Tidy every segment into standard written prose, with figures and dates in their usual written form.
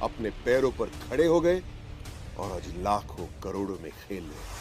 अपने पैरों पर खड़े हो गए और आज लाखों करोड़ों में खेल रहे।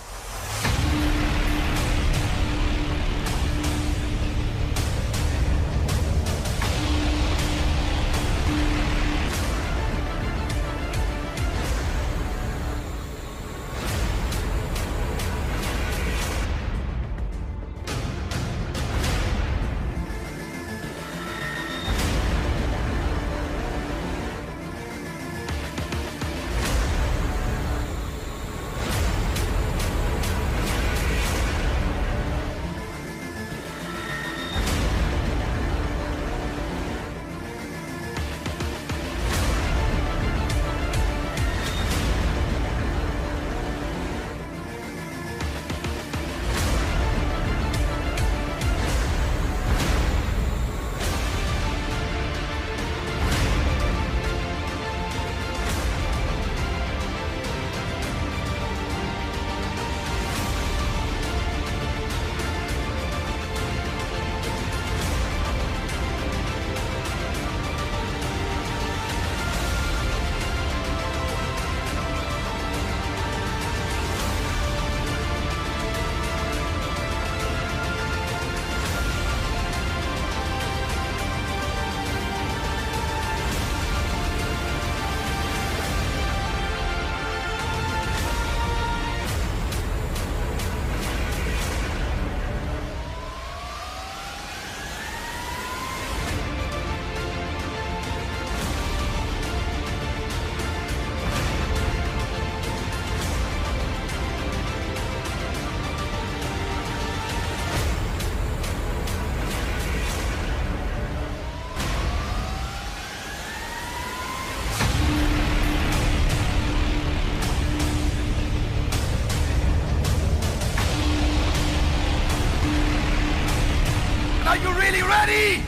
Are you really ready?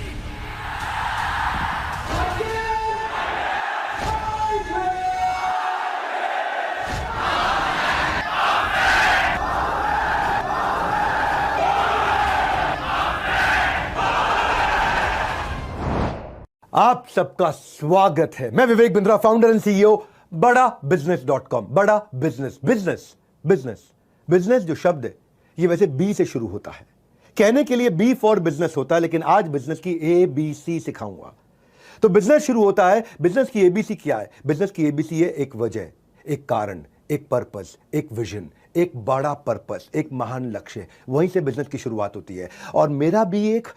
आप सबका स्वागत है। मैं Vivek Bindra, founder and CEO बड़ा बिजनेस.com। बड़ा बिजनेस बिजनेस बिजनेस बिजनेस जो शब्द है ये वैसे बी से शुरू होता है। कहने के लिए बी फॉर बिजनेस होता है, लेकिन आज बिजनेस की ABC सिखाऊंगा। तो बिजनेस शुरू होता है। बिजनेस की ABC क्या है? बिजनेस की ABC है एक वजह, एक कारण, एक पर्पस, एक विजन, एक बड़ा पर्पस, एक महान लक्ष्य। वहीं से बिजनेस की शुरुआत होती है। और मेरा भी एक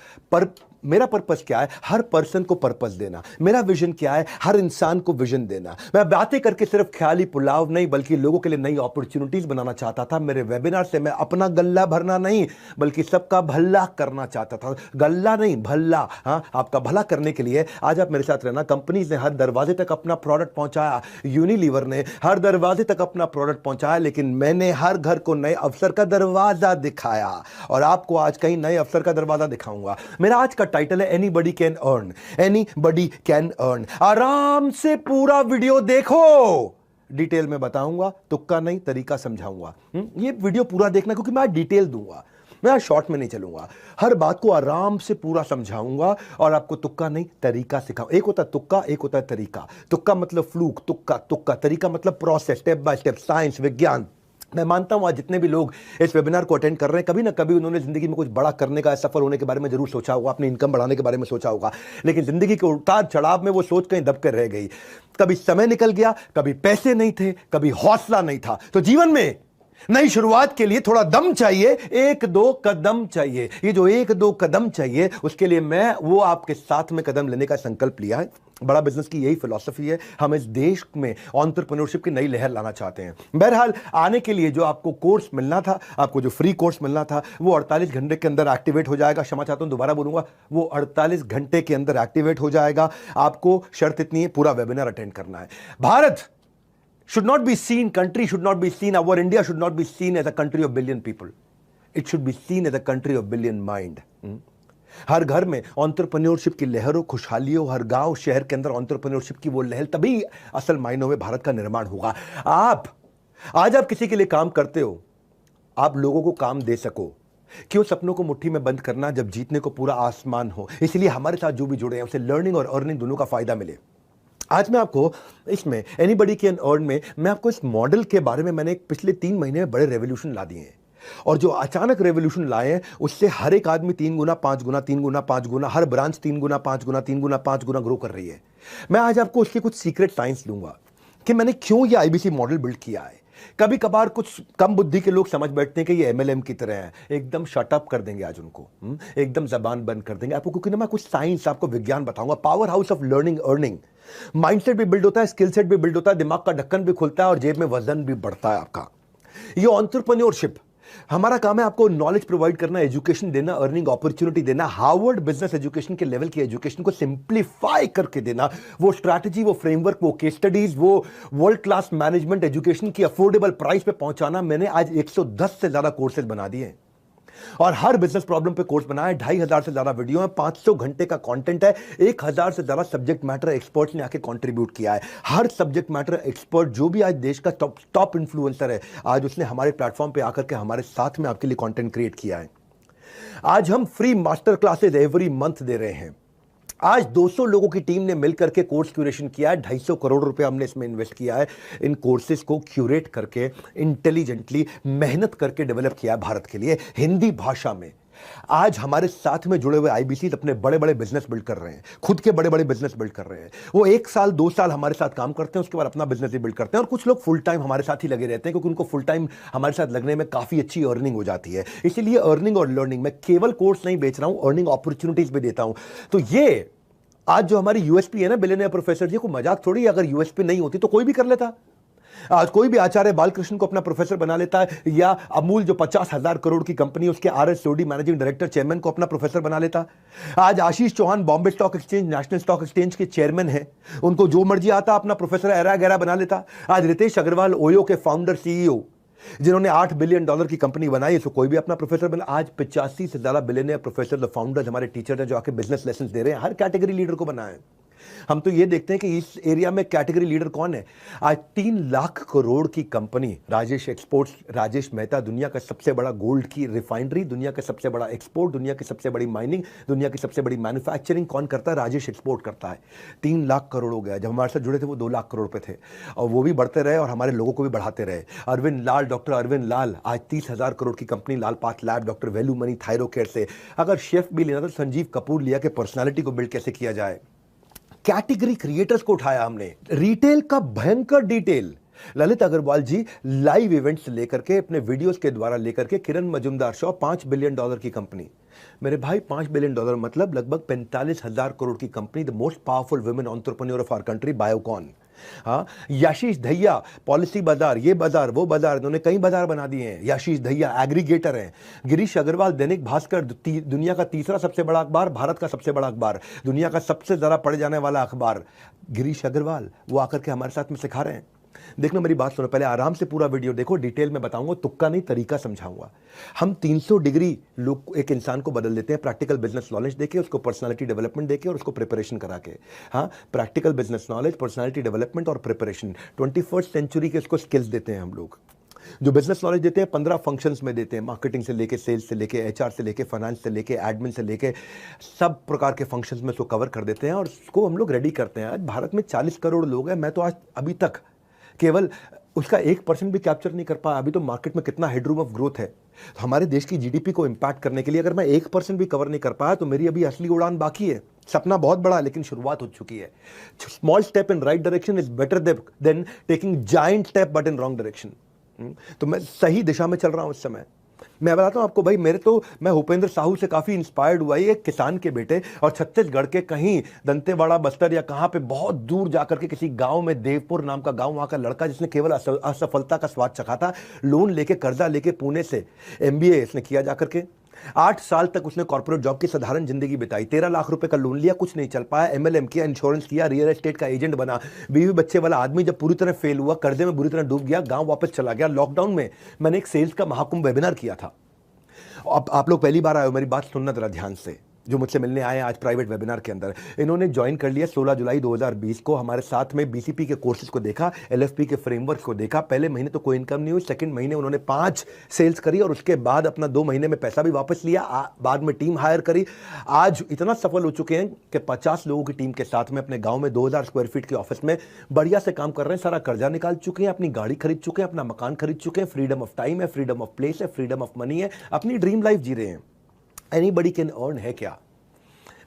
मेरा पर्पस क्या है? हर पर्सन को पर्पस देना। मेरा विजन क्या है? हर इंसान को विजन देना। मैं बातें करके सिर्फ ख्याली पुलाव नहीं, बल्कि लोगों के लिए नई अपॉर्चुनिटीज बनाना चाहता था। मेरे वेबिनार से मैं अपना गल्ला भरना नहीं, बल्कि सबका भला करना चाहता था। गल्ला नहीं, भला। हाँ, आपका भला करने के लिए आज आप मेरे साथ रहना। कंपनीज ने हर दरवाजे तक अपना प्रोडक्ट पहुंचाया, यूनिलीवर ने हर दरवाजे तक अपना प्रोडक्ट पहुंचाया, लेकिन मैंने हर घर को नए अवसर का दरवाजा दिखाया। और आपको आज कहीं नए अवसर का दरवाजा दिखाऊंगा। मेरा आज का टाइटल है anybody can earn. Anybody can earn. आराम से पूरा वीडियो देखो, डिटेल में बताऊंगा, तुक्का नहीं तरीका समझाऊंगा। ये वीडियो पूरा देखना, क्योंकि मैं डिटेल दूंगा, मैं शॉर्ट में नहीं चलूंगा। हर बात को आराम से पूरा समझाऊंगा और आपको तुक्का नहीं तरीका सिखाऊंगा। एक होता है तुक्का, एक होता है तरीका। तुक्का मतलब फ्लूक, तुक्का तुक्का। तरीका मतलब process, step by step, science, विज्ञान। मैं मानता हूं आज जितने भी लोग इस वेबिनार को अटेंड कर रहे हैं, कभी ना कभी उन्होंने जिंदगी में कुछ बड़ा करने का, सफल होने के बारे में जरूर सोचा होगा, अपनी इनकम बढ़ाने के बारे में सोचा होगा, लेकिन जिंदगी के उतार चढ़ाव में वो सोच कहीं दब कर रह गई। कभी समय निकल गया, कभी पैसे नहीं थे, कभी हौसला नहीं था। तो जीवन में नई शुरुआत के लिए थोड़ा दम चाहिए, एक दो कदम चाहिए। ये जो एक दो कदम चाहिए, उसके लिए मैं वो आपके साथ में कदम लेने का संकल्प लिया है। बड़ा बिजनेस की यही फिलॉसफी है। हम इस देश में एंटरप्रेन्योरशिप की नई लहर लाना चाहते हैं। बहरहाल, आने के लिए जो आपको कोर्स मिलना था, आपको जो फ्री कोर्स मिलना था, वो 48 घंटे के अंदर एक्टिवेट हो जाएगा। क्षमा चाहता हूं, दोबारा बोलूंगा, वो 48 घंटे के अंदर एक्टिवेट हो जाएगा। आपको शर्त इतनी है, पूरा वेबिनार अटेंड करना है। Bharat should not be seen, country should not be seen, our India should not be seen as a country of billion people. It should be seen as a country of billion mind. हर घर में entrepreneurship की लहरों, खुशहालियों, हर गांव शहर के अंदर entrepreneurship की वो लहर, तभी असल मायनों में भारत का निर्माण होगा। आज आप किसी के लिए काम करते हो, आप लोगों को काम दे सको। क्यों सपनों को मुट्ठी में बंद करना जब जीतने को पूरा आसमान हो। इसलिए हमारे साथ जो भी जुड़े हैं, उसे लर्निंग और अर्निंग दोनों का फायदा मिले। आज मैं आपको इसमें एनीबडी कैन अर्न में मैं आपको इस मॉडल के बारे में मैंने पिछले 3 महीने में बड़े रेवोल्यूशन ला दिए हैं, और जो अचानक रेवोल्यूशन लाए हैं उससे हर एक आदमी 3 गुना 5 गुना 3 गुना 5 गुना, हर ब्रांच 3 गुना 5 गुना 3 गुना 5 गुना ग्रो कर रही है। मैं आज आपको उसके कुछ सीक्रेट साइंस दूंगा कि मैंने क्यों ये आईबीसी मॉडल बिल्ड किया है। कभी कभार कुछ कम बुद्धि के लोग समझ बैठते हैं कि ये एमएलएम की तरह है, एकदम शटअप कर देंगे आज उनको, एकदम जबान बंद कर देंगे आपको, क्योंकि ना मैं कुछ साइंस आपको विज्ञान बताऊंगा। Power house of learning earning, mindset भी बिल्ड होता है, स्किल सेट भी बिल्ड होता है, दिमाग का ढक्कन भी खुलता है और जेब में वजन भी बढ़ता है आपका। ये एंटरप्रेन्योरशिप, हमारा काम है आपको नॉलेज प्रोवाइड करना, एजुकेशन देना, अर्निंग अपॉर्चुनिटी देना, हार्वर्ड बिजनेस एजुकेशन के लेवल की एजुकेशन को सिंप्लीफाई करके देना, वो स्ट्रैटेजी, वो फ्रेमवर्क, वो केस स्टडीज, वो वर्ल्ड क्लास मैनेजमेंट एजुकेशन की अफोर्डेबल प्राइस पे पहुंचाना। मैंने आज 110 से ज्यादा कोर्सेज बना दिए हैं और हर बिजनेस प्रॉब्लम पे कोर्स बनाया है। 2500 से ज्यादा वीडियो है, 500 घंटे का कंटेंट है, 1000 से ज्यादा सब्जेक्ट मैटर एक्सपर्ट्स ने आके कंट्रीब्यूट किया है। हर सब्जेक्ट मैटर एक्सपर्ट जो भी आज देश का टॉप इन्फ्लुएंसर है, आज उसने हमारे प्लेटफॉर्म पे आकर के हमारे साथ में आपके लिए कंटेंट क्रिएट किया है। आज हम free master classes every month दे रहे हैं। आज 200 लोगों की टीम ने मिलकर के कोर्स क्यूरेशन किया है, 250 करोड़ रुपए हमने इसमें इन्वेस्ट किया है। इन कोर्सेज को क्यूरेट करके इंटेलिजेंटली मेहनत करके डेवलप किया है भारत के लिए हिंदी भाषा में। आज हमारे साथ में जुड़े हुए आईबीसी अपने बड़े बड़े बिजनेस बिल्ड कर रहे हैं, खुद के बड़े बड़े बिजनेस बिल्ड कर रहे हैं। वो 1 साल 2 साल हमारे साथ काम करते हैं, उसके बाद अपना बिजनेस भी बिल्ड करते हैं। और कुछ लोग फुल टाइम हमारे साथ ही लगे रहते हैं, क्योंकि उनको फुल टाइम हमारे साथ लगने में काफी अच्छी अर्निंग हो जाती है। इसीलिए अर्निंग और लर्निंग, मैं केवल कोर्स नहीं बेच रहा हूं, अर्निंग अपॉर्चुनिटीज भी देता हूं। तो ये आज जो हमारी यूएसपी है ना, बिलियनियर प्रोफेसर जी, को मजाक थोड़ी, अगर यूएसपी नहीं होती तो कोई भी कर लेता। आज कोई भी आचार्य बालकृष्ण को अपना प्रोफेसर बना लेता है, या अमूल जो 50,000 करोड़ की कंपनी, उसके RS Sodhi managing director chairman को अपना प्रोफेसर बना लेता। आज Ashish Chauhan Bombay stock exchange, national stock exchange के चेयरमैन है, उनको जो मर्जी आता अपना प्रोफेसर एरा गैरा बना लेता। आज रितेश अग्रवाल ओयो के फाउंडर सीईओ, जिन्होंने $8 बिलियन की कंपनी बनाई, इसको कोई भी अपना प्रोफेसर बना। आज 85 से ज्यादा बिलियनियर प्रोफेसर, फाउंडर्स, हमारे टीचर हैं जो आके बिजनेस लेसन दे रहे हैं, हर कैटेगरी लीडर को बनाए। हम तो ये देखते हैं कि इस एरिया में कैटेगरी लीडर कौन है। आज 3 लाख करोड़ की कंपनी राजेश एक्सपोर्ट्स, राजेश मेहता, दुनिया का सबसे बड़ा गोल्ड की रिफाइनरी, दुनिया का सबसे बड़ा एक्सपोर्ट, दुनिया की सबसे बड़ी माइनिंग, दुनिया की सबसे बड़ी मैन्युफैक्चरिंग कौन करता है? राजेश एक्सपोर्ट करता है। 3 लाख करोड़ हो गया। जब हमारे साथ जुड़े थे वो 2 लाख करोड़ पे थे, और वो भी बढ़ते रहे और हमारे लोगों को भी बढ़ाते रहे। अरविंद लाल, डॉक्टर अरविंद लाल, आज 30,000 करोड़ की company Lal path lab, doctor value money thyro care से। अगर शेफ भी लेना तो संजीव कपूर लिया कि पर्सनालिटी को बिल्ड कैसे किया जाए। कैटेगरी क्रिएटर्स को उठाया हमने, रिटेल का भयंकर detail. Lalit Agarwal ji live events लेकर के, अपने वीडियोस के द्वारा लेकर के, किरण मजुमदार शो, $5 बिलियन की कंपनी। मेरे भाई, $5 बिलियन मतलब लगभग 45,000 करोड़ की कंपनी, the most powerful women entrepreneur of our country, Biocon. हाँ, याशीष दहिया, पॉलिसी बाजार, ये बाजार, वो बाजार, इन्होंने कई बाजार बना दिए हैं। याशीष दहिया एग्रीगेटर हैं। गिरीश अग्रवाल, दैनिक भास्कर, दुनिया का तीसरा सबसे बड़ा अखबार, भारत का सबसे बड़ा अखबार, दुनिया का सबसे ज्यादा पढ़े जाने वाला अखबार, गिरीश अग्रवाल, वो आकर के हमारे साथ में सिखा रहे हैं। देखना, मेरी बात सुनो, पहले आराम से पूरा वीडियो देखो, डिटेल में बताऊंगा, तुक्का नहीं, तरीका समझाऊंगा। हम 300 डिग्री लोग एक इंसान को बदल देते हैं, प्रैक्टिकल बिजनेस नॉलेज देके, उसको पर्सनालिटी डेवलपमेंट देके और उसको प्रिपरेशन करा के। हाँ, practical business knowledge, personality development और प्रिपरेशन, 21st सेंचुरी के उसको स्किल्स देते हैं हम लोग। जो बिजनेस नॉलेज देते हैं 15 फंक्शंस में देते हैं, मार्केटिंग से लेके, सेल्स से लेके, एचआर से लेके, फाइनेंस से लेके, एडमिन से लेके, सब प्रकार के फंक्शंस में उसको कवर कर देते हैं और उसको हम लोग रेडी करते हैं। आज भारत में 40 करोड़ लोग हैं, मैं तो आज अभी तक केवल उसका 1% भी कैप्चर नहीं कर पाया। अभी तो मार्केट में कितना हेडरूम ऑफ ग्रोथ है। तो हमारे देश की जीडीपी को इंपैक्ट करने के लिए अगर मैं 1% भी कवर नहीं कर पाया तो मेरी अभी असली उड़ान बाकी है। सपना बहुत बड़ा है लेकिन शुरुआत हो चुकी है। Small step in right direction is better than taking giant step but in wrong direction. तो मैं सही दिशा में चल रहा हूं इस समय। मैं बताता हूं आपको भाई, मैं भूपेंद्र साहू से काफी इंस्पायर्ड हुआ। एक किसान के बेटे, और छत्तीसगढ़ के कहीं दंतेवाड़ा, बस्तर या कहां पे बहुत दूर जाकर के किसी गांव में, देवपुर नाम का गांव, वहां का लड़का जिसने केवल असफलता का स्वाद चखा था, लोन लेके, कर्जा लेके पुणे से MBA इसने किया जाकर के। 8 साल तक उसने कॉर्पोरेट जॉब की साधारण जिंदगी बिताई। 13 लाख रुपए का लोन लिया, कुछ नहीं चल पाया। MLM किया, इंश्योरेंस किया, रियल एस्टेट का एजेंट बना। बीवी बच्चे वाला आदमी जब पूरी तरह फेल हुआ, कर्जे में बुरी तरह डूब गया, गांव वापस चला गया। लॉकडाउन में मैंने एक सेल्स का महाकुंभ वेबिनार किया था। आप लोग पहली बार आए हो, मेरी बात सुनना जरा ध्यान से। जो मुझसे मिलने आए हैं आज प्राइवेट वेबिनार के अंदर, इन्होंने ज्वाइन कर लिया 16 जुलाई 2020 को। हमारे साथ में बीसीपी के कोर्सेज को देखा, एलएफपी के फ्रेमवर्क को देखा। पहले महीने तो कोई इनकम नहीं हुई, सेकंड महीने उन्होंने 5 सेल्स करी और उसके बाद अपना 2 महीने में पैसा भी वापस लिया। बाद में टीम हायर करी। आज इतना सफल हो चुके हैं कि 50 लोगों की टीम के साथ में अपने गाँव में 2000 स्क्वायर फीट के ऑफिस में बढ़िया से काम कर रहे हैं। सारा कर्जा निकाल चुके हैं, अपनी गाड़ी खरीद चुके हैं, अपना मकान खरीद चुके हैं। फ्रीडम ऑफ टाइम है, फ्रीडम ऑफ प्लेस है, फ्रीडम ऑफ मनी है, अपनी ड्रीम लाइफ जी रहे हैं। एनीबडी कैन अर्न है क्या?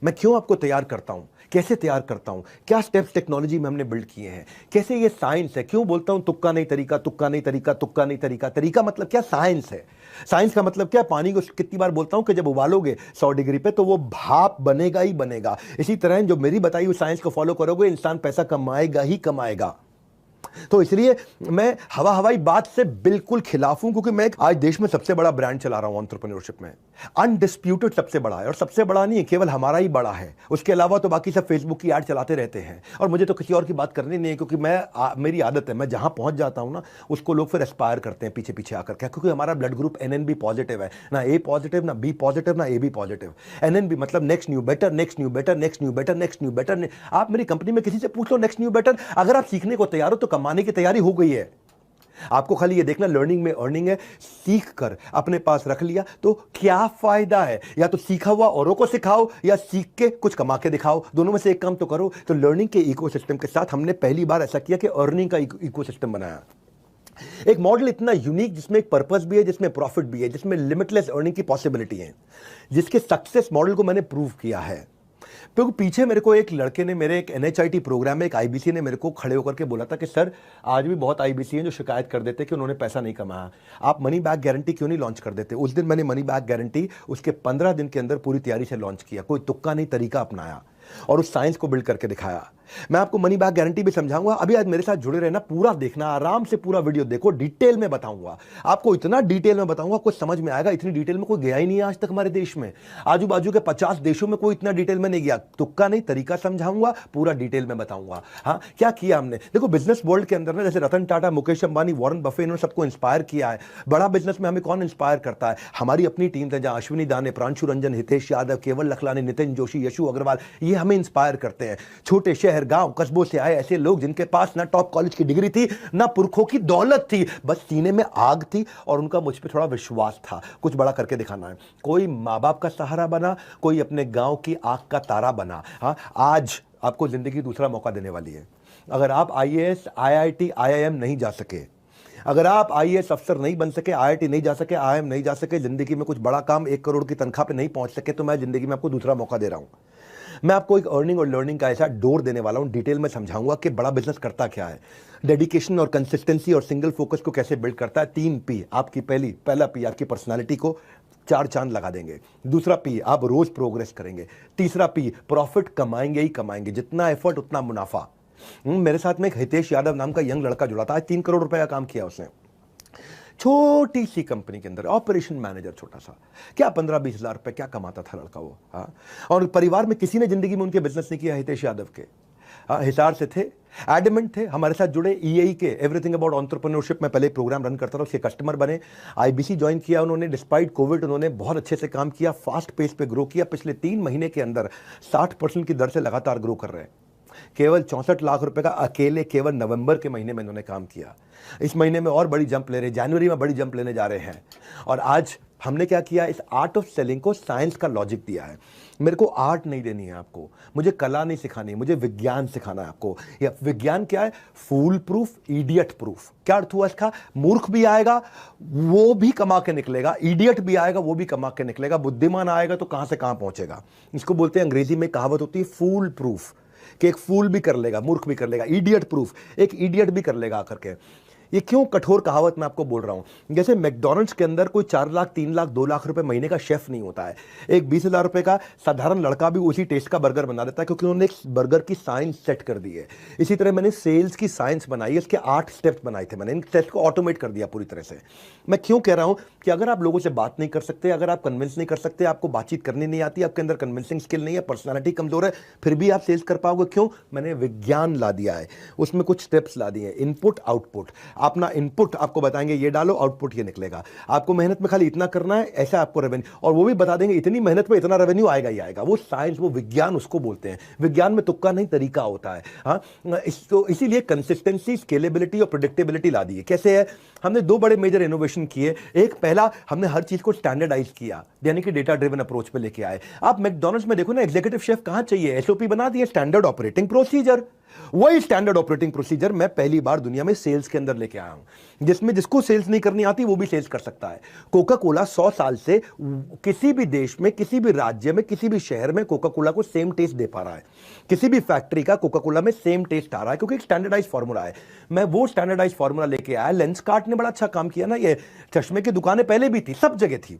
मैं क्यों आपको तैयार करता हूं, कैसे तैयार करता हूं, क्या स्टेप्स टेक्नोलॉजी में हमने बिल्ड किए हैं, कैसे ये साइंस है। क्यों बोलता हूं तुक्का नहीं तरीका, तुक्का नहीं तरीका, तुक्का नहीं तरीका। तरीका मतलब क्या? साइंस है। साइंस का मतलब क्या? पानी को कितनी बार बोलता हूं कि जब उबालोगे 100 डिग्री पे तो वो भाप बनेगा ही बनेगा। इसी तरह जो मेरी बताई हुई साइंस को फॉलो करोगे, इंसान पैसा कमाएगा ही कमाएगा। तो इसलिए मैं हवाई बात से बिल्कुल खिलाफ हूं, क्योंकि मैं आज देश में सबसे बड़ा ब्रांड चला रहा हूं एंटरप्रेन्योरशिप में। अनडिस्प्यूटेड सबसे बड़ा है, और सबसे बड़ा नहीं है, केवल हमारा ही बड़ा है। उसके अलावा तो बाकी सब फेसबुक की ऐड चलाते रहते हैं, और मुझे तो किसी और की बात करनी नहीं है, क्योंकि मेरी आदत है, मैं जहां पहुंच जाता हूं ना उसको लोग फिर एस्पायर करते हैं पीछे पीछे आकर के, क्योंकि हमारा ब्लड ग्रुप NNB पॉजिटिव है, ना A पॉजिटिव, ना B पॉजिटिव, ना AB पॉजिटिव। NNB मतलब next new better, next new better, next new better, next new better. आप मेरी कंपनी में किसी से पूछ लो नेक्स्ट न्यू बेटर, अगर आप सीखने को तैयार हो तो कमाने की तैयारी हो गई है। आपको खाली ये देखना लर्निंग में अर्निंग है। सीख कर अपने पास रख लिया तो क्या फायदा है? या तो सीखा हुआ औरों को सिखाओ, या सीख के कुछ कमा के दिखाओ। दोनों में से एक काम तो करो। तो लर्निंग के इकोसिस्टम के साथ हमने पहली बार ऐसा किया कि अर्निंग का इकोसिस्टम बनाया। एक मॉडल इतना यूनिक, जिसमें एक पर्पस भी है, जिसमें प्रॉफिट भी है, जिसमें लिमिटलेस अर्निंग की पॉसिबिलिटी है, जिसके सक्सेस मॉडल को मैंने प्रूव किया है। क्योंकि पीछे मेरे को एक लड़के ने, मेरे एक NHIT प्रोग्राम में एक IBC ने मेरे को खड़े होकर के बोला था कि सर, आज भी बहुत IBC हैं जो शिकायत कर देते कि उन्होंने पैसा नहीं कमाया, आप मनी बैक गारंटी क्यों नहीं लॉन्च कर देते? उस दिन मैंने मनी बैक गारंटी उसके 15 दिन के अंदर पूरी तैयारी से लॉन्च किया। कोई तुक्का नहीं तरीका अपनाया और उस साइंस को बिल्ड करके दिखाया। मैं आपको मनी बैक गारंटी भी समझाऊंगा। अभी आज मेरे साथ जुड़े रहना, पूरा देखना, आराम से पूरा वीडियो देखो, डिटेल में बताऊंगा आपको। इतना डिटेल में बताऊंगा कुछ समझ में आएगा। इतनी डिटेल में कोई गया ही नहीं है आज तक हमारे देश में। आजू बाजू के 50 देशों में कोई इतना डिटेल में नहीं गया। तुक्का नहीं तरीका समझाऊंगा, पूरा डिटेल में बताऊंगा। हाँ, क्या किया हमने? देखो, बिजनेस वर्ल्ड के अंदर ना, जैसे रतन टाटा, मुकेश अंबानी, वॉरेन बफे, इन्होंने सबको इंस्पायर किया है। बड़ा बिजनेस में हमें कौन इंस्पायर करता है? हमारी अपनी टीम है, जहां अश्विनी दाने, प्रांशु रंजन, हितेश यादव, केवल लखलानी, नितिन जोशी, यशु अग्रवाल, ये हमें इंस्पायर करते हैं। छोटे शहर, गांव, कस्बों से आए ऐसे लोग जिनके पास ना टॉप कॉलेज की डिग्री थी, ना पुरखों की दौलत थी, बस सीने में आग थी और उनका मुझ पे थोड़ा विश्वास था। कुछ बड़ा करके दिखाना है। कोई माँ बाप का सहारा बना, कोई अपने गांव की आग का तारा बना। हाँ, आज आपको जिंदगी दूसरा मौका देने वाली है। अगर आप IAS, IIT, IIM नहीं जा सके, अगर आप IAS अफसर नहीं बन सके, IIT नहीं जा सके, IIM नहीं जा सके, जिंदगी में कुछ बड़ा काम 1 करोड़ की तनख्वाह पे नहीं पहुंच सके, तो मैं जिंदगी में आपको दूसरा मौका दे रहा हूं। मैं आपको एक अर्निंग और लर्निंग का ऐसा डोर देने वाला हूं, डिटेल में समझाऊंगा कि बड़ा बिजनेस करता क्या है, डेडिकेशन और कंसिस्टेंसी और सिंगल फोकस को कैसे बिल्ड करता है। 3 P आपकी, पहला P आपकी पर्सनालिटी को 4 चांद लगा देंगे। दूसरा P, आप रोज प्रोग्रेस करेंगे। तीसरा P, प्रॉफिट कमाएंगे ही कमाएंगे, जितना एफर्ट उतना मुनाफा। मेरे साथ में एक हितेश यादव नाम का यंग लड़का जुड़ा था। आज 3 करोड़ रुपए का काम किया उसने, छोटी सी कंपनी के अंदर ऑपरेशन मैनेजर, छोटा सा। क्या 15-20 हज़ार रुपए क्या कमाता था लड़का वो। हाँ, और परिवार में किसी ने जिंदगी में उनके बिजनेस नहीं किया हितेश यादव के। हिसार से थे, एडमेंट थे, हमारे साथ जुड़े। EAE के एवरीथिंग अबाउट एंटरप्रेन्योरशिप में पहले प्रोग्राम रन करता था, उसके कस्टमर बने। IBC ज्वाइन किया उन्होंने। डिस्पाइट कोविड उन्होंने बहुत अच्छे से काम किया, फास्ट पेस पे ग्रो किया। पिछले 3 महीने के अंदर 60% की दर से लगातार ग्रो कर रहे हैं। केवल 64 लाख रुपए का अकेले केवल नवंबर के महीने में इन्होंने काम किया। इस महीने में और बड़ी जंप ले रहे हैं, जनवरी में बड़ी जंप लेने जा रहे हैं। और आज हमने क्या किया, इस आर्ट ऑफ सेलिंग को साइंस का लॉजिक दिया है। मेरे को आर्ट नहीं देनी है आपको, मुझे कला नहीं सिखानी है, मुझे विज्ञान सिखाना है आपको। या विज्ञान क्या है? फूल प्रूफ, इडियट प्रूफ। क्या अर्थ हुआ इसका? मूर्ख भी आएगा वो भी कमा के निकलेगा, इडियट भी आएगा वो भी कमा के निकलेगा, बुद्धिमान आएगा तो कहां से कहां पहुंचेगा। इसको बोलते हैं, अंग्रेजी में कहावत होती है फूल प्रूफ, कि एक फूल भी कर लेगा, मूर्ख भी कर लेगा। इडियट प्रूफ, एक इडियट भी कर लेगा आकर के। ये क्यों कठोर कहावत मैं आपको बोल रहा हूं? जैसे मैकडॉनल्ड्स के अंदर कोई 4 लाख, 3 लाख, 2 लाख रुपए महीने का शेफ नहीं होता है। एक 20 हज़ार रुपए का साधारण लड़का भी उसी टेस्ट का बर्गर बना देता है, क्योंकि उन्होंने एक बर्गर की साइंस सेट कर दी है। इसी तरह मैंने सेल्स की साइंस बनाई है, इसके 8 स्टेप्स बनाए थे मैंने। इन स्टेप्स को ऑटोमेट कर दिया पूरी तरह से। मैं क्यों कह रहा हूं कि अगर आप लोगों से बात नहीं कर सकते, अगर आप कन्विंस नहीं कर सकते, आपको बातचीत करनी नहीं आती, आपके अंदर कन्विंसिंग स्किल नहीं है, पर्सनैलिटी कमजोर है, फिर भी आप सेल्स कर पाओगे। क्यों? मैंने विज्ञान ला दिया है, उसमें कुछ स्टेप्स ला दिए हैं। इनपुट आउटपुट, अपना इनपुट आपको बताएंगे, ये डालो आउटपुट ये निकलेगा, आपको मेहनत में खाली इतना करना है, ऐसा आपको रेवेन्यू, और वो भी बता देंगे इतनी मेहनत में इतना रेवेन्यू आएगा ही आएगा। वो साइंस, वो विज्ञान उसको बोलते हैं। विज्ञान में तुक्का नहीं, तरीका होता है। हाँ, इसीलिए कंसिस्टेंसी, स्केलेबिलिटी और प्रेडिक्टेबिलिटी ला दी है। कैसे है? हमने दो बड़े मेजर इनोवेशन किए। एक, पहला हमने हर चीज को स्टैंडर्डाइज किया, यानी कि डेटा ड्रिवन अप्रोच पे लेके आए। आप मैकडॉनल्ड्स में देखो ना, एग्जीक्यूटिव शेफ कहां चाहिए? एसओपी बना दिए, स्टैंडर्ड ऑपरेटिंग प्रोसीजर। वही स्टैंडर्ड ऑपरेटिंग प्रोसीजर मैं पहली बार दुनिया में सेल्स के अंदर लेके आया हूं, जिसमें जिसको सेल्स नहीं करनी आती वो भी सेल्स कर सकता है। कोका कोला 100 साल से किसी भी देश में, किसी भी राज्य में, किसी भी शहर में कोका कोला को सेम टेस्ट दे पा रहा है। किसी भी फैक्ट्री का कोका कोला में सेम टेस्ट आ रहा है, क्योंकि एक स्टैंडर्डाइज फॉर्मूला है। मैं वो स्टैंडर्डाइज फॉर्मूला लेके आया। लेंसकार्ट ने बड़ा अच्छा काम किया ना। ये चश्मे की दुकानें पहले भी थी, सब जगह थी,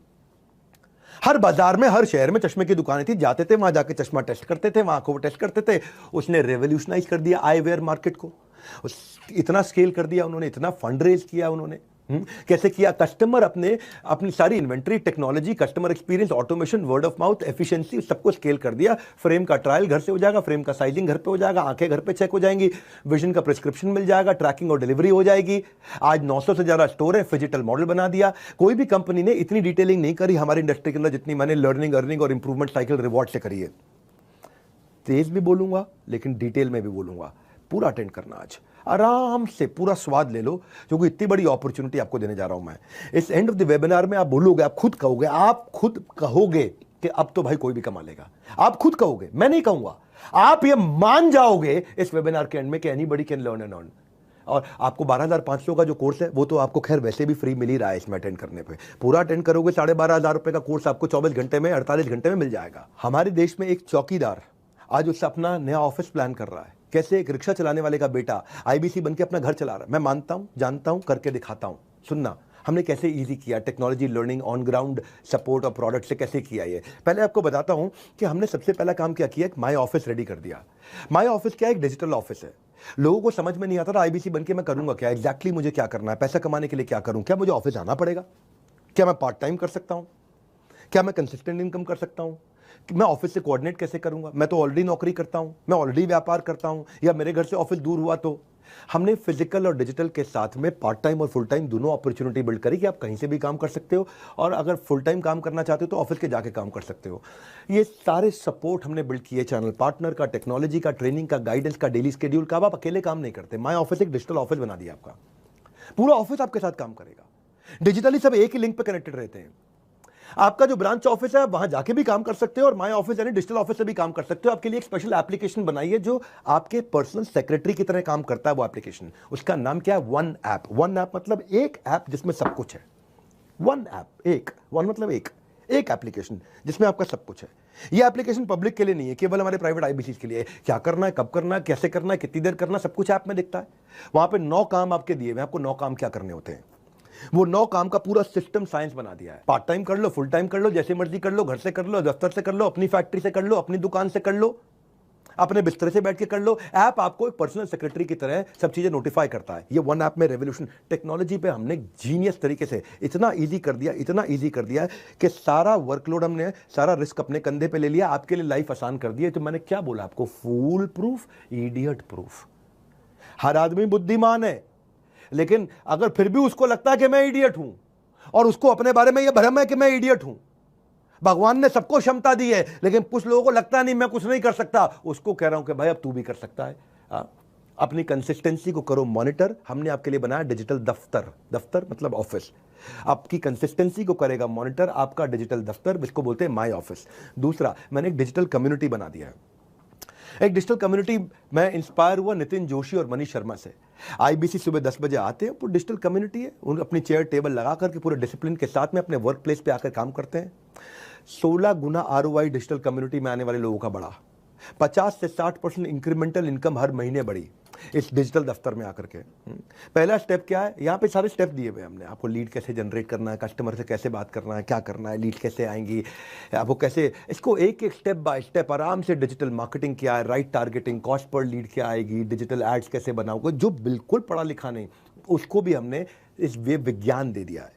हर बाजार में, हर शहर में चश्मे की दुकानें थी। जाते थे वहां, जाके चश्मा टेस्ट करते थे, वहां आंखों को टेस्ट करते थे। उसने रेवोल्यूशनाइज कर दिया आई वेयर मार्केट को। इतना स्केल कर दिया उन्होंने, इतना फंड रेज किया उन्होंने। कैसे किया? कस्टमर अपनी सारी inventory, technology, customer experience, automation, word of mouth, efficiency, सबको स्केल कर दिया। फ्रेम का ट्रायल घर से हो जाएगा, फ्रेम का साइजिंग घर पे हो जाएगा, आंखें घर पे चेक हो जाएंगी, विजन का प्रिस्क्रिप्शन मिल जाएगा, ट्रैकिंग और डिलीवरी हो जाएगी। आज 900 से ज्यादा स्टोर है, फिजिटल मॉडल बना दिया। कोई भी कंपनी ने इतनी डिटेलिंग नहीं करी हमारी इंडस्ट्री के अंदर जितनी मैंने लर्निंग, अर्निंग और इंप्रूवमेंट साइकिल रिवॉर्ड से करी है। तेज भी बोलूंगा लेकिन डिटेल में भी बोलूंगा। पूरा अटेंड करना, आज आराम से पूरा स्वाद ले लो, क्योंकि इतनी बड़ी अपॉर्चुनिटी आपको देने जा रहा हूं मैं। इस एंड ऑफ द वेबिनार में आप बोलोगे, आप खुद कहोगे कि अब तो भाई कोई भी कमा लेगा। आप खुद कहोगे, मैं नहीं कहूंगा। आप ये मान जाओगे इस वेबिनार के एंड में कि anybody can learn and earn. और आपको 12,500 का जो कोर्स है वो तो आपको खैर वैसे भी फ्री मिल ही रहा है इसमें अटेंड करने पे। पूरा अटेंड करोगे 12,500 रुपए का कोर्स आपको 24 घंटे में, 48 घंटे में मिल जाएगा। हमारे देश में एक चौकीदार आज उससे अपना नया ऑफिस प्लान कर रहा है। कैसे? एक रिक्शा चलाने वाले का बेटा आईबीसी बनके अपना घर चला रहा है। मैं मानता हूं, जानता हूं, करके दिखाता हूं। सुनना हमने कैसे इजी किया, technology, learning, on ground support और प्रोडक्ट से कैसे किया ये। पहले आपको बताता हूं कि हमने सबसे पहला काम क्या किया, माई ऑफिस रेडी कर दिया। माई ऑफिस क्या है? एक डिजिटल ऑफिस है। लोगों को समझ में नहीं आता था आईबीसी बनके मैं करूंगा क्या, एग्जैक्टली मुझे क्या करना है, पैसा कमाने के लिए क्या करूं, क्या मुझे ऑफिस आना पड़ेगा, क्या मैं पार्ट टाइम कर सकता हूं, क्या मैं कंसिस्टेंट इनकम कर सकता हूं, मैं ऑफिस से कोऑर्डिनेट कैसे करूंगा, मैं तो ऑलरेडी नौकरी करता हूं, मैं ऑलरेडी व्यापार करता हूं, या मेरे घर से ऑफिस दूर हुआ तो। हमने फिजिकल और डिजिटल के साथ में पार्ट टाइम और फुल टाइम दोनों अपॉर्चुनिटी बिल्ड करी कि आप कहीं से भी काम कर सकते हो, और अगर फुल टाइम काम करना चाहते हो तो ऑफिस के जाके काम कर सकते हो। ये सारे सपोर्ट हमने बिल्ड किए, चैनल पार्टनर का, टेक्नोलॉजी का, ट्रेनिंग का, गाइडेंस का, डेली शेड्यूल का। आप अकेले काम नहीं करते। माई ऑफिस एक डिजिटल ऑफिस बना दिया आपका, पूरा ऑफिस आपके साथ काम करेगा। डिजिटली सब एक ही लिंक पे कनेक्टेड रहते हैं। आपका जो ब्रांच ऑफिस है वहां जाके भी काम कर सकते हो, और माई ऑफिस यानी डिजिटल ऑफिस से भी काम कर सकते हो। आपके लिए एक स्पेशल एप्लीकेशन बनाई है जो आपके पर्सनल सेक्रेटरी की तरह काम करता है। वो एप्लीकेशन, उसका नाम क्या है? One app. वन ऐप मतलब एक ऐप जिसमें सब कुछ है। वन ऐप, एक, वन मतलब एक एप्लीकेशन जिसमें आपका सब कुछ है। ये एप्लीकेशन पब्लिक के लिए नहीं है, केवल हमारे प्राइवेट आईबीसी के लिए। क्या करना है, कब करना है, कैसे करना है, कितनी देर करना है, सब कुछ ऐप में दिखता है। वहां पे 9 काम आपके दिए हुए, आपको 9 काम क्या करने होते हैं। वो 9 काम का पूरा सिस्टम साइंस बना दिया है। पार्ट टाइम कर लो, फुल टाइम कर लो, जैसे मर्जी कर लो, घर से कर लो, दफ्तर से कर लो, अपनी फैक्ट्री से कर लो, अपनी दुकान से कर लो, अपने बिस्तर से बैठ के कर लो। ऐप आपको एक पर्सनल सेक्रेटरी की तरह सब चीजें नोटिफाई करता है। ये वन ऐप में रेवोल्यूशन टेक्नोलॉजी पे हमने जीनियस तरीके से इतना इजी कर दिया, इतना इजी कर दिया कि सारा वर्कलोड हमने, सारा रिस्क अपने कंधे पे ले लिया, आपके लिए लाइफ आसान कर दी है। तो मैंने क्या बोला आपको? फूल प्रूफ, इडियट प्रूफ। हर आदमी बुद्धिमान है, लेकिन अगर फिर भी उसको लगता है कि मैं इडियट हूं, और उसको अपने बारे में यह भ्रम है कि मैं इडियट हूं। भगवान ने सबको क्षमता दी है, लेकिन कुछ लोगों को लगता नहीं मैं कुछ नहीं कर सकता। उसको कह रहा हूं कि भाई अब तू भी कर सकता है। अपनी कंसिस्टेंसी को करो मॉनिटर। हमने आपके लिए बनाया डिजिटल दफ्तर। दफ्तर मतलब ऑफिस। आपकी कंसिस्टेंसी को करेगा मॉनिटर आपका डिजिटल दफ्तर, जिसको बोलते हैं माई ऑफिस। दूसरा, मैंने एक डिजिटल कम्युनिटी बना दिया है। एक डिजिटल कम्युनिटी, मैं इंस्पायर हुआ नितिन जोशी और मनीष शर्मा से। आईबीसी सुबह 10 बजे आते हैं, पूरी डिजिटल कम्युनिटी है। उन अपनी चेयर टेबल लगा करके पूरे डिसिप्लिन के साथ में अपने वर्क प्लेस पे आकर काम करते हैं। 16 गुना आरओआई डिजिटल कम्युनिटी में आने वाले लोगों का बढ़ा। 50 से 60% इंक्रीमेंटल इनकम हर महीने बढ़ी इस डिजिटल दफ्तर में आकर के। पहला स्टेप क्या है? यहाँ पे सारे स्टेप दिए हुए हमने आपको। लीड कैसे जनरेट करना है, कस्टमर से कैसे बात करना है, क्या करना है, लीड कैसे आएंगी, आपको कैसे, इसको एक एक स्टेप बाय स्टेप आराम से। डिजिटल मार्केटिंग क्या है, right targeting, cost per lead क्या आएगी, डिजिटल एड्स कैसे बनाओगे, जो बिल्कुल पढ़ा लिखा नहीं उसको भी हमने इस वे विज्ञान दे दिया है।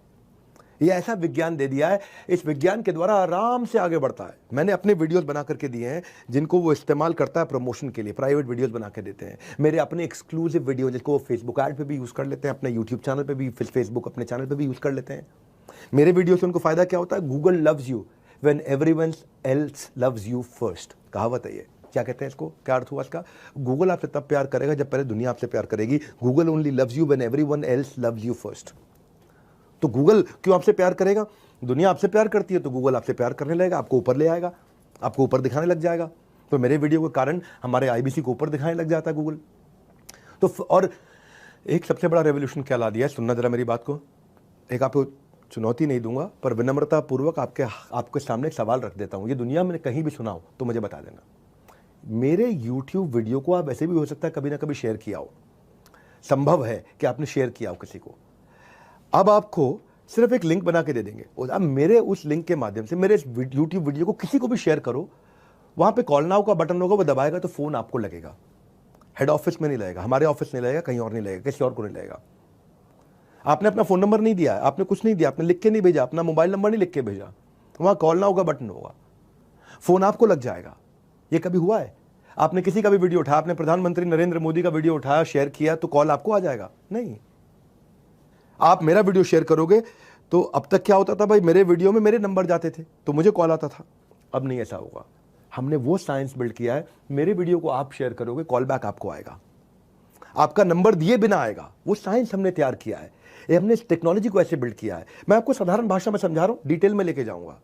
ये ऐसा विज्ञान दे दिया है, इस विज्ञान के द्वारा आराम से आगे बढ़ता है। मैंने अपने वीडियोस बना करके दिए हैं जिनको वो इस्तेमाल करता है प्रमोशन के लिए, प्राइवेट वीडियोस बना के देते हैं। मेरे अपने एक्सक्लूसिव वीडियो जिसको वो फेसबुक ऐड पे भी यूज़ कर लेते हैं, अपने यूट्यूब चैनल पे भी, फेसबुक अपने चैनल पे भी यूज़ कर लेते हैं। मेरे वीडियो से उनको फ़ायदा क्या होता है? Google loves you when everyone else loves you first. कहावत है ये। क्या कहते हैं इसको? क्या अर्थ हुआ इसका? गूगल आपसे तब प्यार करेगा जब पहले दुनिया आपसे प्यार करेगी। Google only loves you when everyone else loves you first. तो गूगल क्यों आपसे प्यार करेगा? दुनिया आपसे प्यार करती है तो गूगल आपसे प्यार करने लगेगा, आपको ऊपर ले आएगा, आपको ऊपर दिखाने लग जाएगा। तो मेरे वीडियो के कारण हमारे IBC को ऊपर दिखाने लग जाता है गूगल। तो और एक सबसे बड़ा रेवोल्यूशन क्या ला दिया है, सुनना जरा मेरी बात को। एक आपको चुनौती नहीं दूंगा पर विनम्रता पूर्वक आपके सामने एक सवाल रख देता हूं। ये दुनिया में कहीं भी सुना हो तो मुझे बता देना। मेरे YouTube वीडियो को आप ऐसे भी हो सकता है कभी ना कभी शेयर किया हो, संभव है कि आपने शेयर किया हो किसी को। अब आपको सिर्फ एक लिंक बना के दे देंगे और अब मेरे उस लिंक के माध्यम से मेरे इस YouTube वीडियो को किसी को भी शेयर करो, वहां पे कॉल नाउ का बटन होगा, वो दबाएगा तो फोन आपको लगेगा। हेड ऑफिस में नहीं लगेगा, हमारे ऑफिस नहीं लगेगा, कहीं और नहीं लगेगा, किसी और को नहीं लगेगा। आपने अपना फोन नंबर नहीं दिया, आपने कुछ नहीं दिया, आपने लिख के नहीं भेजा, अपना मोबाइल नंबर नहीं लिख के भेजा, वहां कॉल नाउ का बटन होगा, फोन आपको लग जाएगा। ये कभी हुआ है? आपने किसी का भी वीडियो उठाया, आपने प्रधानमंत्री नरेंद्र मोदी का वीडियो उठाया, शेयर किया तो कॉल आपको आ जाएगा? नहीं। आप मेरा वीडियो शेयर करोगे तो अब तक क्या होता था भाई, मेरे वीडियो में मेरे नंबर जाते थे तो मुझे कॉल आता था। अब नहीं ऐसा होगा। हमने वो साइंस बिल्ड किया है, मेरे वीडियो को आप शेयर करोगे, कॉल बैक आपको आएगा, आपका नंबर दिए बिना आएगा। वो साइंस हमने तैयार किया है, ये हमने इस टेक्नोलॉजी को ऐसे बिल्ड किया है। मैं आपको साधारण भाषा में समझा रहा हूं, डिटेल में लेके जाऊंगा।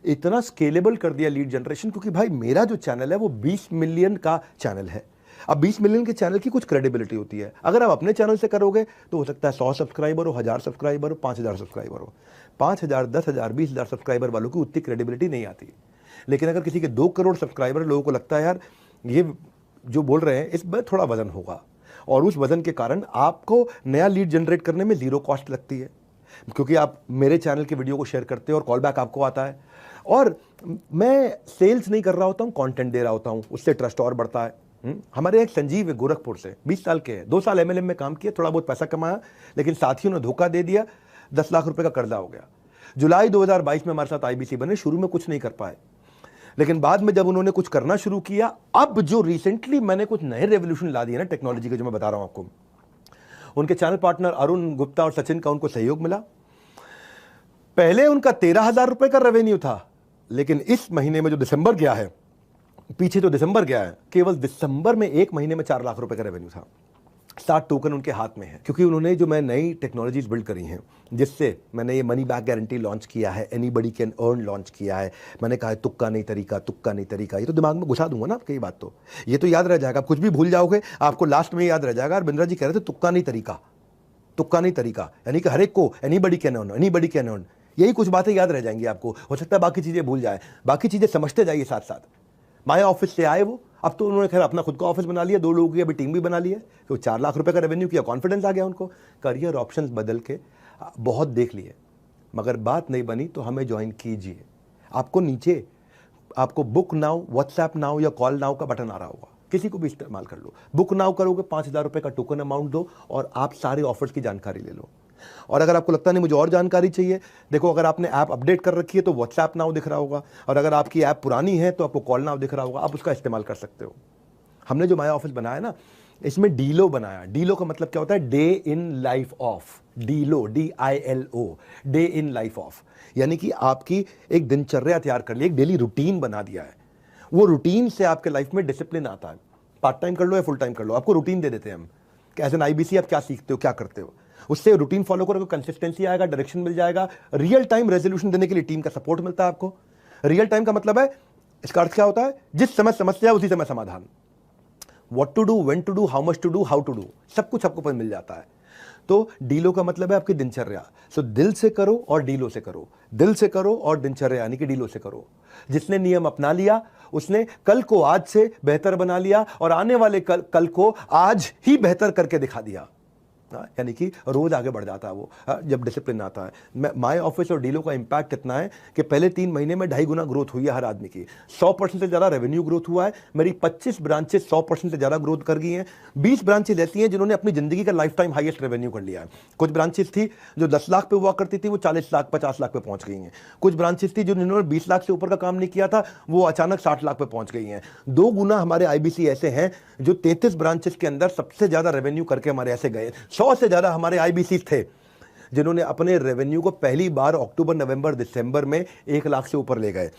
इतना स्केलेबल कर दिया लीड जनरेशन, क्योंकि भाई मेरा जो चैनल है वो 20 मिलियन का चैनल है। अब 20 मिलियन के चैनल की कुछ क्रेडिबिलिटी होती है। अगर आप अपने चैनल से करोगे तो हो सकता है 100 सब्सक्राइबर हो, 1000 सब्सक्राइबर हो, 5000 सब्सक्राइबर हो। 5000, 10,000, 20,000 सब्सक्राइबर वालों की उतनी क्रेडिबिलिटी नहीं आती। लेकिन अगर किसी के 2 करोड़ सब्सक्राइबर, लोगों को लगता है यार ये जो बोल रहे हैं इसमें थोड़ा वजन होगा, और उस वजन के कारण आपको नया लीड जनरेट करने में जीरो कॉस्ट लगती है, क्योंकि आप मेरे चैनल के वीडियो को शेयर करते हो और कॉल बैक आपको आता है। और मैं सेल्स नहीं कर रहा होता हूँ, कंटेंट दे रहा होता हूँ, उससे ट्रस्ट और बढ़ता है। हमारे एक संजीव है गोरखपुर से, 20 साल के हैं, 2 साल MLM में काम किया, थोड़ा बहुत पैसा कमाया, लेकिन साथियों ने धोखा दे दिया, 10 लाख रुपए का कर्जा हो गया। जुलाई 2022 में हमारे साथ IBC बने। शुरू में कुछ नहीं कर पाए, लेकिन बाद में जब उन्होंने कुछ करना शुरू किया, अब जो रिसेंटली मैंने कुछ नए रेवोल्यूशन ला दिए ना टेक्नोलॉजी के, जो मैं बता रहा हूं आपको, उनके चैनल पार्टनर अरुण गुप्ता और सचिन का उनको सहयोग मिला। पहले उनका 13,000 रुपए का रेवेन्यू था, लेकिन इस महीने में जो दिसंबर गया है, पीछे तो दिसंबर गया है, केवल दिसंबर में 1 महीने में 4 लाख रुपए का रेवेन्यू था। 60 टोकन उनके हाथ में है, क्योंकि उन्होंने जो मैं नई टेक्नोलॉजीज बिल्ड करी हैं, जिससे मैंने ये मनी बैक गारंटी लॉन्च किया है, एनीबडी कैन अर्न लॉन्च किया है। मैंने कहा है तुक्का नहीं तरीका, तुक्का नहीं तरीका। ये तो दिमाग में घुसा दूंगा ना आपकी ये बात, तो ये तो याद रह जाएगा। आप कुछ भी भूल जाओगे, आपको लास्ट में याद रह जाएगा। और बिंद्रा जी कह रहे थे तुक्का नहीं तरीका, तुक्का नहीं तरीका, यानी कि हर एक को anybody can earn, anybody can earn, यही कुछ बातें याद रह जाएंगी आपको। हो सकता है बाकी चीजें भूल जाए, बाकी चीजें समझते जाइए साथ साथ। माया ऑफिस से आए वो, अब तो उन्होंने खैर अपना खुद का ऑफिस बना लिया, 2 लोगों की अभी टीम भी बना ली है, तो 4 लाख रुपए का रेवेन्यू किया, कॉन्फिडेंस आ गया उनको। करियर ऑप्शंस बदल के बहुत देख लिए, मगर बात नहीं बनी तो हमें ज्वाइन कीजिए। आपको नीचे आपको बुक नाउ, व्हाट्सएप नाउ या कॉल नाउ का बटन आ रहा होगा, किसी को भी इस्तेमाल कर लो। बुक नाउ करोगे, 5,000 रुपए का टोकन अमाउंट दो और आप सारे ऑफर्स की जानकारी ले लो। और अगर आपको लगता नहीं मुझे और जानकारी चाहिए, देखो अगर आपने ऐप अपडेट कर रखी है तो व्हाट्सएप नाउ दिख रहा होगा, और अगर आपकी ऐप पुरानी है तो आपको कॉल नाउ दिख रहा होगा, आप उसका इस्तेमाल कर सकते हो। हमने जो माया ऑफिस बनाया ना, इसमें डीलो बनाया। डीलो का मतलब क्या होता है? Day in life of. डीलो, DILO, day in life of, यानी कि आपकी एक दिनचर्या तैयार कर ली, एक डेली रूटीन बना दिया है। वो रूटीन से आपके लाइफ में डिसिप्लिन आता है। पार्ट टाइम कर लो या फुल टाइम कर लो, आपको रूटीन दे देते हैं हम कि एज एन IBC आप क्या सीखते हो, क्या करते हो, उससे रूटीन फॉलो करोगे, कंसिस्टेंसी आएगा, डायरेक्शन मिल जाएगा। रियल टाइम रेजोल्यूशन देने के लिए टीम का सपोर्ट मिलता है आपको। रियल टाइम का मतलब है, इसका अर्थ क्या होता है? जिस समय समस्या उसी समय समाधान। What to do, when to do, how much to do, how to do, सब कुछ आपको मिल जाता है। तो डीलो का मतलब है आपकी दिनचर्या। सो दिल से करो और डीलो से करो, दिल से करो और दिनचर्या यानी कि डीलो से करो। जिसने नियम अपना लिया उसने कल को आज से बेहतर बना लिया और आने वाले कल को आज ही बेहतर करके दिखा दिया। यानी कि रोज आगे बढ़ जाता है वो जब डिसिप्लिन आता है। माई ऑफिस और डीलो का इंपैक्ट इतना है कि पहले 3 महीने में 2.5 गुना ग्रोथ हुई है हर आदमी की। 100% से ज़्यादा रेवेन्यू ग्रोथ हुआ है। मेरी 25 ब्रांचेस 100% से ज़्यादा ग्रोथ कर गई हैं। 20 ब्रांचेस ऐसी हैं जिन्होंने अपनी ज़िंदगी का लाइफ टाइम हाईएस्ट रेवेन्यू कर लिया है। कुछ ब्रांचेस थी जो 10 लाख पे हुआ करती थी, वो 40 लाख 50 लाख पे पहुंच गई हैं। कुछ ब्रांचेस थी जो जिन्होंने 20 लाख से ऊपर का काम नहीं किया था, वो अचानक 60 लाख पे पहुंच गई हैं। 2 गुना हमारे आईबीसी ऐसे हैं जो 33 ब्रांचेस के अंदर सबसे ज़्यादा रेवेन्यू करके हमारे ऐसे गए। 100 से ज़्यादा हमारे आईबीसी थे जिन्होंने अपने रेवेन्यू को पहली बार अक्टूबर, नवंबर, दिसंबर में 1 लाख से ऊपर ले गए।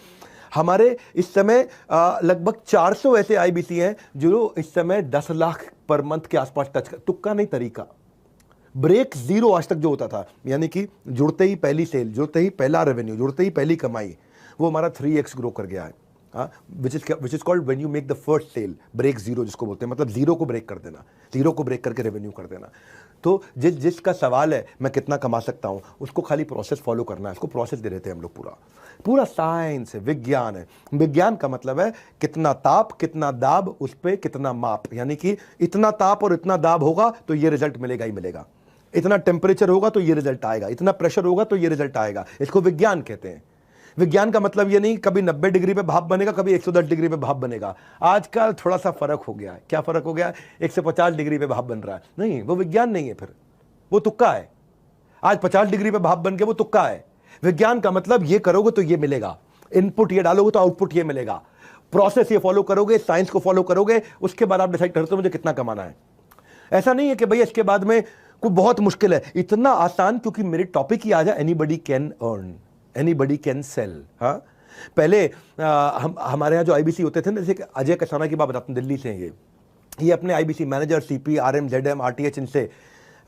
हमारे इस समय लगभग 400 ऐसे आईबीसी हैं जो इस समय 10 लाख पर मंथ के आसपास टच कर। तुक्का नहीं, तरीका। ब्रेक जीरो आज तक जो होता था, यानी कि जुड़ते ही पहली सेल, जुड़ते ही पहला रेवेन्यू, जुड़ते ही पहली कमाई, वो हमारा 3x ग्रो कर गया है। Which is called when you make the first sale, break zero जिसको बोलते हैं, मतलब जीरो को ब्रेक कर देना, जीरो को ब्रेक करके रेवेन्यू कर देना। तो जिसका सवाल है मैं कितना कमा सकता हूं, उसको खाली प्रोसेस फॉलो करना है। उसको प्रोसेस दे देते हैं हम लोग। पूरा साइंस है, विज्ञान है। विज्ञान का मतलब है कितना ताप, कितना दाब, उस पर कितना माप, यानी कि इतना ताप और इतना दाब होगा तो ये रिजल्ट मिलेगा ही मिलेगा, इतना टेम्परेचर होगा तो ये रिजल्ट आएगा, इतना प्रेशर होगा तो ये रिजल्ट आएगा। इसको विज्ञान कहते हैं। विज्ञान का मतलब ये नहीं कभी 90 डिग्री पे भाप बनेगा, कभी 110 डिग्री पे भाप बनेगा। आजकल थोड़ा सा फर्क हो गया है। क्या फर्क हो गया है? 150 डिग्री पे भाप बन रहा है। नहीं, वो विज्ञान नहीं है, फिर वो तुक्का है। आज 50 डिग्री पे भाप बन के वो तुक्का है। विज्ञान का मतलब ये करोगे तो ये मिलेगा, इनपुट ये डालोगे तो आउटपुट ये मिलेगा, प्रोसेस ये फॉलो करोगे, साइंस को फॉलो करोगे, उसके बाद आप डिसाइड करते हो मुझे कितना कमाना है। ऐसा नहीं है कि भैया इसके बाद में कोई बहुत मुश्किल है। इतना आसान, क्योंकि मेरे टॉपिक ही आ जाए, anybody can earn, anybody can sell. हाँ, पहले हमारे यहाँ जो आईबीसी होते थे ना, जैसे अजय कसाना की बात बताता हूँ, दिल्ली से ये अपने IBC manager, CP, RM, ZM, RTH, इनसे,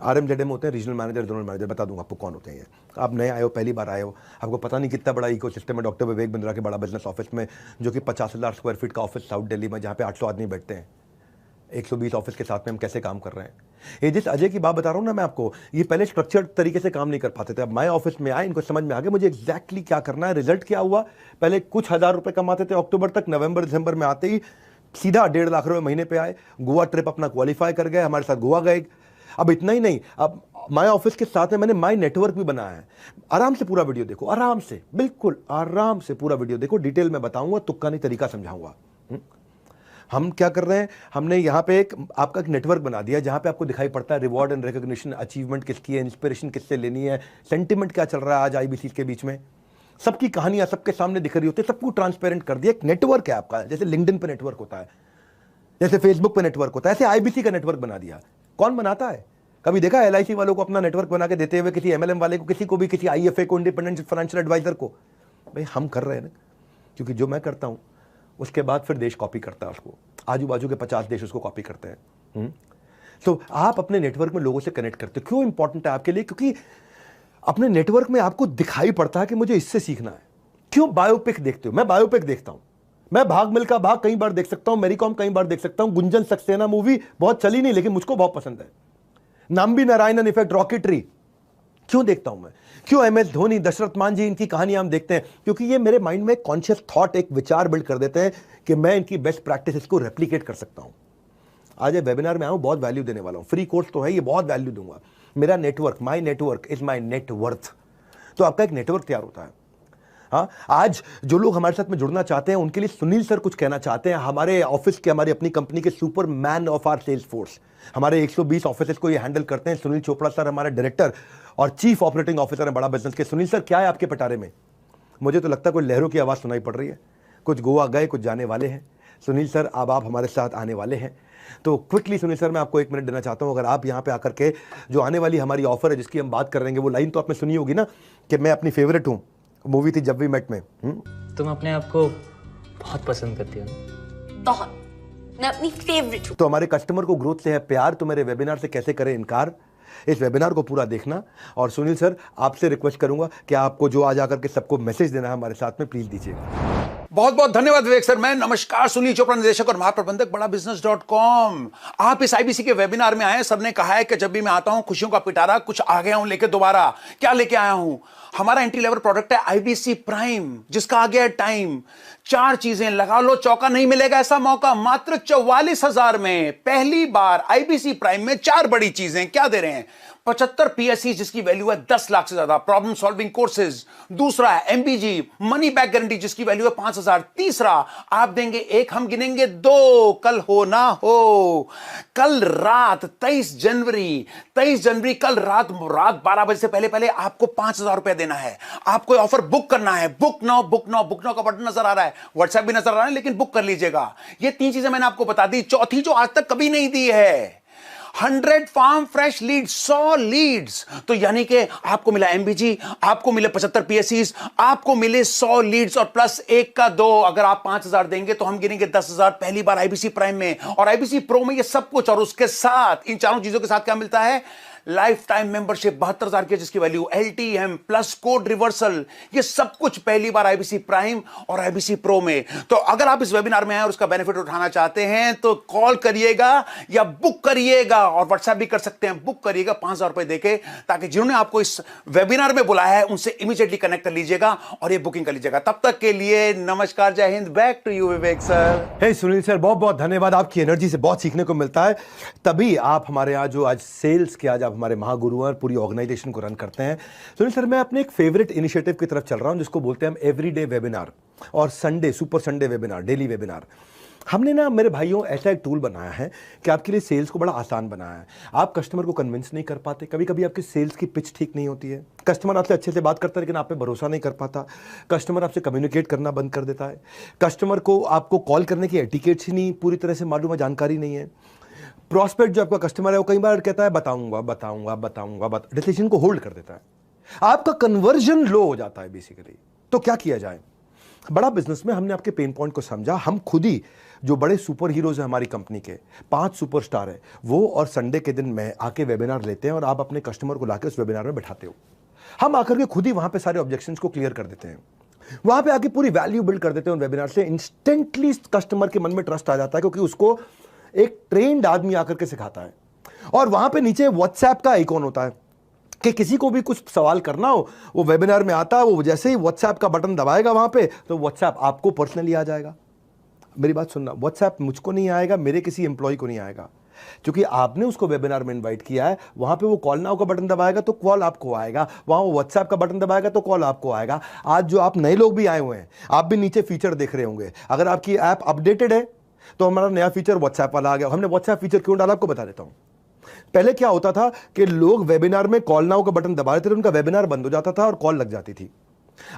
आरएम जेडएम होते हैं रीजनल मैनेजर, जोनल मैनेजर, बता दूंगा आपको कौन होते हैं ये। आप नए आए हो, पहली बार आए हो, आपको पता नहीं कितना बड़ा इकोसिस्टम है डॉक्टर विवेक बिंद्रा के बड़ा बिजनेस ऑफिस में, जो कि 50,000 स्क्वायर फीट का ऑफिस साउथ दिल्ली में, जहाँ पे 800 आदमी बैठते हैं। 120 ऑफिस के साथ में हम कैसे काम कर रहे हैं। ये जिस अजय की बात बता रहा हूँ ना मैं आपको, ये पहले स्ट्रक्चर्ड तरीके से काम नहीं कर पाते थे। अब मैं ऑफिस में आए, इनको समझ में आ गया मुझे एग्जैक्टली क्या करना है। रिजल्ट क्या हुआ? पहले कुछ हज़ार रुपए कमाते थे अक्टूबर तक, नवंबर दिसंबर में आते ही सीधा 1.5 लाख रुपए महीने पे आए। गोवा ट्रिप अपना क्वालिफाई कर गए, हमारे साथ गोवा गए। अब इतना ही नहीं, अब माई ऑफिस के साथ में मैंने माई नेटवर्क भी बनाया है। आराम से पूरा वीडियो देखो, आराम से, बिल्कुल आराम से पूरा वीडियो देखो, डिटेल में बताऊंगा, तुक्का नहीं तरीका समझाऊंगा। हम क्या कर रहे हैं, हमने यहाँ पे आपका एक नेटवर्क बना दिया जहाँ पे आपको दिखाई पड़ता है रिवॉर्ड एंड रिकॉग्निशन, अचीवमेंट किसकी है, इंस्पिरेशन किससे लेनी है, सेंटिमेंट क्या चल रहा है आज आईबीसी के बीच में। सबकी कहानियां सबके सामने दिख रही होती है, सबको ट्रांसपेरेंट कर दिया। एक नेटवर्क है आपका, जैसे लिंक्डइन पे नेटवर्क होता है, जैसे फेसबुक पे नेटवर्क होता है, ऐसे आईबीसी का नेटवर्क बना दिया। कौन बनाता है? कभी देखा एलआईसी वालों को अपना नेटवर्क बना के देते हुए, किसी एमएलएम वाले को, किसी को भी, किसी आईएफए को, इंडिपेंडेंट फाइनेंशियल एडवाइजर को? भाई हम कर रहे हैं ना, क्योंकि जो मैं करता हूं उसके बाद फिर देश कॉपी करता है उसको, आजू बाजू के 50 देश उसको कॉपी करते हैं। तो आप अपने नेटवर्क में लोगों से कनेक्ट करते हो। क्यों इंपॉर्टेंट है आपके लिए? क्योंकि अपने नेटवर्क में आपको दिखाई पड़ता है कि मुझे इससे सीखना है। क्यों बायोपिक देखते हो? मैं बायोपिक देखता हूं। मैं भाग मिल्खा भाग कई बार देख सकता हूं, मैरी कॉम कई बार देख सकता हूं, गुंजन सक्सेना मूवी बहुत चली नहीं लेकिन मुझको बहुत पसंद है। नाम्बी नारायणन इफेक्ट, रॉकेटरी क्यों देखता हूं मैं? क्यों एमएस धोनी, दशरथ मान जी, इनकी कहानियां हम देखते हैं? क्योंकि ये मेरे माइंड में कॉन्शियस थॉट, एक विचार बिल्ड कर देते हैं कि मैं इनकी बेस्ट प्रैक्टिस को रेप्लिकेट कर सकता हूं। आज ये वेबिनार में आऊं, बहुत वैल्यू देने वाला हूं। फ्री कोर्स तो है, ये बहुत वैल्यू दूंगा। मेरा network, my network is my net worth. तो आपका एक नेटवर्क तैयार होता है। हाँ, आज जो लोग हमारे साथ में जुड़ना चाहते हैं उनके लिए सुनील सर कुछ कहना चाहते हैं। हमारे ऑफिस के, हमारी अपनी कंपनी के super man of our sales force, हमारे 120 ऑफिस को ये हैंडल करते हैं। सुनील चोपड़ा सर हमारे डायरेक्टर और चीफ ऑपरेटिंग ऑफिसर हैं बड़ा बिजनेस के। सुनील सर, क्या है आपके पटारे में? मुझे तो लगता है कोई लहरों की आवाज़ सुनाई पड़ रही है। कुछ गोवा गए, कुछ जाने वाले हैं। सुनील सर, अब आप हमारे साथ आने वाले हैं, तो क्विकली सुनील सर मैं आपको 1 मिनट देना चाहता हूं। अगर आप यहां पे आकर के जो आने वाली हमारी ऑफर है जिसकी हम बात कर रहे हैं, वो लाइन तो आपने सुनी होगी ना कि मैं अपनी फेवरेट हूं, मूवी थी जब वी मेट में। तुम अपने आप को बहुत पसंद करती हो ना? बहुत, मैं अपनी फेवरेट हूँ। तो हमारे कस्टमर को ग्रोथ से है प्यार, तो मेरे वेबिनार से कैसे करें इनकार? इस वेबिनार को पूरा देखना। और सुनील सर, आपसे रिक्वेस्ट करूंगा कि आपको जो आज आकर के सबको मैसेज देना है हमारे साथ में, प्लीज दीजिएगा। बहुत बहुत धन्यवाद विवेक सर। मैं नमस्कार, सुनील चोपड़ा, निदेशक और महाप्रबंधक बड़ा बिजनेस.com। आप इस आईबीसी के वेबिनार में आए। सबने कहा है कि जब भी मैं आता हूं खुशियों का पिटारा कुछ आ गया हूं लेके दोबारा। क्या लेके आया हूं? हमारा एंट्री लेवल प्रोडक्ट है आईबीसी प्राइम, जिसका आ गया है टाइम। 4 चीजें लगा लो, चौका नहीं मिलेगा ऐसा मौका। मात्र 44,000 में पहली बार आईबीसी प्राइम में 4 बड़ी चीजें क्या दे रहे हैं। 75 पीएससी जिसकी वैल्यू है 10 लाख से ज्यादा, प्रॉब्लम सॉल्विंग कोर्सेज। दूसरा है एमबीजी मनी बैक गारंटी जिसकी वैल्यू है 5,000। तीसरा आप देंगे एक, हम गिनेंगे 2, कल हो ना हो। कल रात 23 जनवरी कल रात 12 बजे से पहले आपको 5,000 रुपए देना है। आपको ऑफर बुक करना है। बुक नाउ का बटन नजर आ रहा है, व्हाट्सएप भी नजर आ रहा है, लेकिन बुक कर लीजिएगा। ये 3 चीजें मैंने आपको बता दी। चौथी जो आज तक कभी नहीं दी है, 100 फार्म फ्रेश लीड्स, 100 लीड्स। तो यानी कि आपको मिला एमबीजी, आपको मिले 75 पीएससीज, आपको मिले 100 लीड्स और प्लस 1 का 2। अगर आप 5,000 देंगे तो हम गिनेंगे 10,000 पहली बार आईबीसी प्राइम में और आईबीसी प्रो में। ये सब कुछ और उसके साथ, इन चारों चीजों के साथ क्या मिलता है, लाइफ टाइम मेंबरशिप 72,000 की जिसकी value LTM plus code reversal. ये सब कुछ पहली बार आईबीसी प्राइम और आईबीसी प्रो में। तो अगर आप इस वेबिनार में हैं और उसका बेनिफिट उठाना चाहते हैं तो कॉल करिएगा या बुक करिएगा, और व्हाट्सएप भी कर सकते हैं। बुक करिएगा 5,000 रुपए देके, ताकि जिन्होंने आपको इस वेबिनार में बुलाया है उनसे इमीडिएटली कनेक्ट कर लीजिएगा और ये बुकिंग कर लीजिएगा। तब तक के लिए नमस्कार, जय हिंद। Back to you Vivek sir. Hey Sunil sir, बहुत बहुत धन्यवाद। आपकी एनर्जी से बहुत सीखने को मिलता है। तभी आप हमारे यहाँ जो आज सेल्स के आज आप हमारे महागुरु हैं, पूरी ऑर्गेनाइजेशन को रन करते हैं। सुनील सर, मैं अपने एक फेवरेट इनिशिएटिव की तरफ चल रहा हूं जिसको बोलते हैं हम एवरीडे वेबिनार और Sunday super Sunday webinar, daily webinar. हमने ना मेरे भाइयों ऐसा एक टूल बनाया है कि आपके लिए सेल्स को बड़ा आसान बनाया है। आप कस्टमर को कन्विंस नहीं कर पाते, कभी कभी आपकी सेल्स की पिच ठीक नहीं होती है, कस्टमर आपसे अच्छे से बात करता है लेकिन आप पे भरोसा नहीं कर पाता, कस्टमर आपसे कम्युनिकेट करना बंद कर देता है, कस्टमर को आपको कॉल करने की एटिकेट्स ही नहीं पूरी तरह से मालूम है, जानकारी नहीं है। प्रॉस्पेक्ट जो आपका कस्टमर है वो कई बार कहता है बताऊंगा, डिसीजन को होल्ड कर देता है, आपका कन्वर्जन लो हो जाता है बेसिकली। तो क्या किया जाए? बड़ा बिजनेस में हमने आपके पेन पॉइंट को समझा। हम खुद ही जो बड़े सुपर हीरोज हैं हमारी कंपनी के, 5 सुपरस्टार है वो, और संडे के दिन में आके वेबिनार लेते हैं और आप अपने कस्टमर को लाके उस वेबिनार में बैठाते हो। हम आकर के खुद ही वहां पे सारे ऑब्जेक्शंस को क्लियर कर देते हैं, वहां पे आके पूरी वैल्यू बिल्ड कर देते हैं उन वेबिनार से। इंस्टेंटली कस्टमर के मन में ट्रस्ट आ जाता है क्योंकि उसको एक ट्रेंड आदमी आकर के सिखाता है। और वहां पे नीचे व्हाट्सएप का आइकॉन होता है कि किसी को भी कुछ सवाल करना हो, वो वेबिनार में आता है, वो जैसे ही व्हाट्सएप का बटन दबाएगा वहां पे, तो व्हाट्सएप आपको पर्सनली आ जाएगा। मेरी बात सुनना, व्हाट्सएप मुझको नहीं आएगा, मेरे किसी एम्प्लॉय को नहीं आएगा, क्योंकि आपने उसको वेबिनार में इनवाइट किया है। वहां पे वो कॉल नाउ का बटन दबाएगा तो कॉल आपको आएगा, वहां वो व्हाट्सएप का बटन दबाएगा तो कॉल आपको आएगा। आज जो आप नए लोग भी आए हुए हैं, आप भी नीचे फीचर देख रहे होंगे। अगर आपकी ऐप अपडेटेड है तो हमारा नया फीचर व्हाट्सएप वाला आ गया। हमने व्हाट्सएप फीचर क्यों डाला आपको बता देता हूं। पहले क्या होता था कि लोग वेबिनार में कॉल नाउ का बटन दबा देते थे, उनका वेबिनार बंद हो जाता था और कॉल लग जाती थी।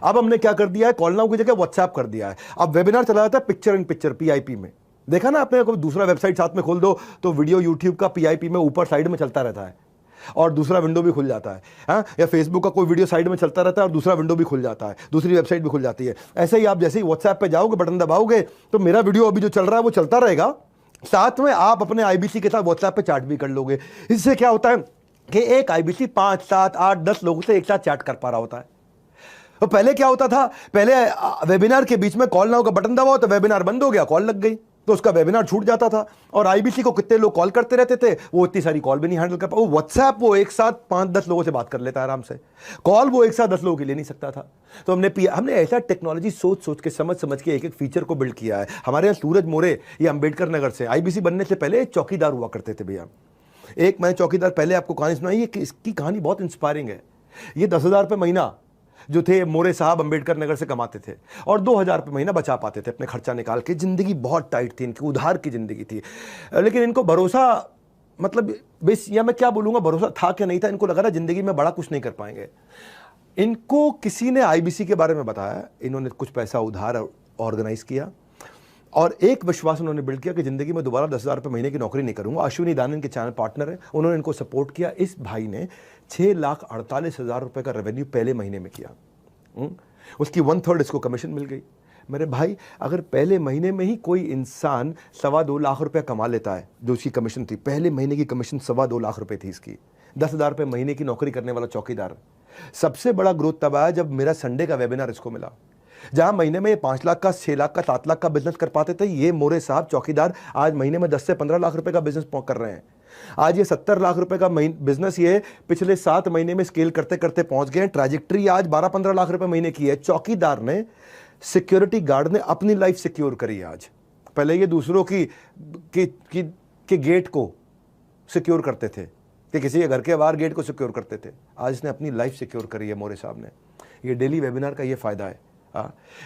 अब हमने क्या कर दिया है, कॉल नाउ की जगह व्हाट्सएप कर दिया है। अब वेबिनार चला जाता है पिक्चर इन पिक्चर, पीआईपी में। देखा ना आपने, कोई दूसरा वेबसाइट साथ में खोल दो तो वीडियो यूट्यूब का पीआईपी में ऊपर साइड में चलता रहता है और दूसरा विंडो भी खुल जाता है। हाँ, या फेसबुक का कोई वीडियो साइड में चलता रहता है और दूसरा विंडो भी खुल जाता है, दूसरी वेबसाइट भी खुल जाती है। ऐसे ही आप जैसे ही व्हाट्सएप पे जाओगे, बटन दबाओगे तो मेरा वीडियो अभी जो चल रहा है वो चलता रहेगा, साथ में आप अपने आईबीसी के साथ व्हाट्सएप पे चैट भी कर लोगे। इससे क्या होता है कि एक आईबीसी 5, 7, 8, 10 लोगों से एक साथ चैट कर पा रहा होता है। तो पहले क्या होता था, पहले वेबिनार के बीच में कॉल नाउ का बटन दबाओ तो वेबिनार बंद हो गया, कॉल लग गई तो उसका वेबिनार छूट जाता था। और आईबीसी को कितने लोग कॉल करते रहते थे, वो इतनी सारी कॉल भी नहीं हैंडल कर पाए। वो व्हाट्सएप वो एक साथ 5-10 लोगों से बात कर लेता है आराम से, कॉल वो एक साथ 10 लोगों के ले नहीं सकता था। तो हमने ऐसा टेक्नोलॉजी सोच के समझ के एक फीचर को बिल्ड किया है। हमारे यहाँ सूरज मोरे, ये अंबेडकर नगर से, आईबीसी बनने से पहले चौकीदार हुआ करते थे भैया। एक मैंने चौकीदार पहले आपको कहानी सुनाई है, इसकी कहानी बहुत इंस्पायरिंग है। ये 10,000 रुपये महीना जो थे मोरे साहब अंबेडकर नगर से कमाते थे और 2,000 रुपये महीना बचा पाते थे अपने खर्चा निकाल के। जिंदगी बहुत टाइट थी इनकी, उधार की जिंदगी थी, लेकिन इनको भरोसा, मतलब या मैं क्या बोलूँगा, भरोसा था क्या नहीं था, इनको लगा था जिंदगी में बड़ा कुछ नहीं कर पाएंगे। इनको किसी ने आईबीसी के बारे में बताया, इन्होंने कुछ पैसा उधार ऑर्गेनाइज किया और एक विश्वास उन्होंने बिल्ड किया कि जिंदगी में दोबारा 10,000 रुपये महीने की नौकरी नहीं करूंगा। अश्विनी दानन के चैनल पार्टनर है, उन्होंने इनको सपोर्ट किया। इस भाई ने 6,48,000 रुपये का रेवेन्यू पहले महीने में किया। उसकी 1/3 इसको कमीशन मिल गई। मेरे भाई, अगर पहले महीने में ही कोई इंसान 2.25 लाख रुपया कमा लेता है, जो उसकी कमीशन थी, पहले महीने की कमीशन 2.25 लाख रुपये थी इसकी, 10,000 रुपये महीने की नौकरी करने वाला चौकीदार। सबसे बड़ा ग्रोथ तब आया जब मेरा संडे का वेबिनार इसको मिला, जहां महीने में 5 लाख का, 6 लाख का, 7 लाख का बिजनेस कर पाते थे, ये मोरे साहब चौकीदार आज महीने में 10 से 15 लाख रुपए का बिजनेस कर रहे हैं। आज ये 70 लाख रुपए का बिजनेस ये पिछले 7 महीने में स्केल करते करते पहुंच गए। ट्रैजेक्टरी आज 12-15 लाख रुपए महीने की है। चौकीदार ने सिक्योरिटी गार्ड ने अपनी लाइफ सिक्योर करी है आज। पहले ये दूसरों की गेट को सिक्योर करते थे, कि किसी के घर के बाहर गेट को सिक्योर करते थे। आज इसने अपनी लाइफ सिक्योर करी है मौर्य साहब ने। ये डेली वेबिनार का ये फायदा है।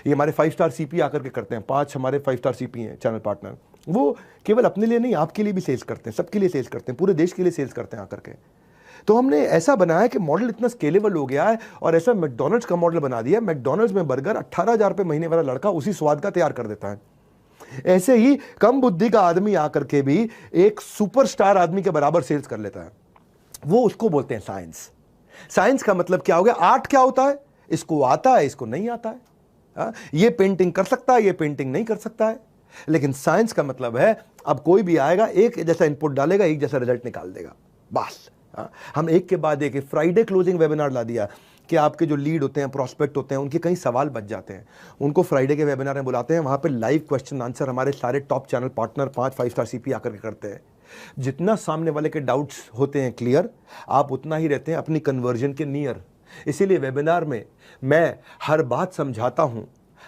ये हमारे 5 स्टार सीपी आकर के करते हैं, 5 हमारे 5 स्टार सीपी हैं चैनल पार्टनर। वो केवल अपने लिए नहीं, आपके लिए भी सेल्स करते हैं, सबके लिए सेल्स करते हैं, पूरे देश के लिए सेल्स करते हैं आकर के। तो हमने ऐसा बनाया कि मॉडल इतना स्केलेबल हो गया है, और ऐसा मैकडॉनल्ड्स का मॉडल बना दिया। मैकडॉनल्ड्स में बर्गर 18,000 रुपये महीने वाला लड़का उसी स्वाद का तैयार कर देता है। ऐसे ही कम बुद्धि का आदमी आकर के भी एक सुपरस्टार आदमी के बराबर सेल्स कर लेता है। वो उसको बोलते हैं साइंस। साइंस का मतलब क्या हो गया? आर्ट क्या होता है? इसको आता है, इसको नहीं आता है। ये पेंटिंग कर सकता है, ये पेंटिंग नहीं कर सकता है। लेकिन साइंस का मतलब है अब कोई भी आएगा, एक जैसा इनपुट डालेगा, एक जैसा रिजल्ट निकाल देगा, बस। हम एक के बाद एक फ्राइडे क्लोजिंग वेबिनार ला दिया कि आपके जो लीड होते हैं, प्रोस्पेक्ट होते हैं, उनके कई सवाल बच जाते हैं, उनको फ्राइडे के वेबिनार में बुलाते हैं। वहाँ पे लाइव क्वेश्चन आंसर हमारे सारे top channel partner 5 star CP आकर के करते हैं। जितना सामने वाले के डाउट्स होते हैं क्लियर, आप उतना ही रहते हैं अपनी कन्वर्जन के नियर। इसीलिए वेबिनार में मैं हर बात समझाता हूं,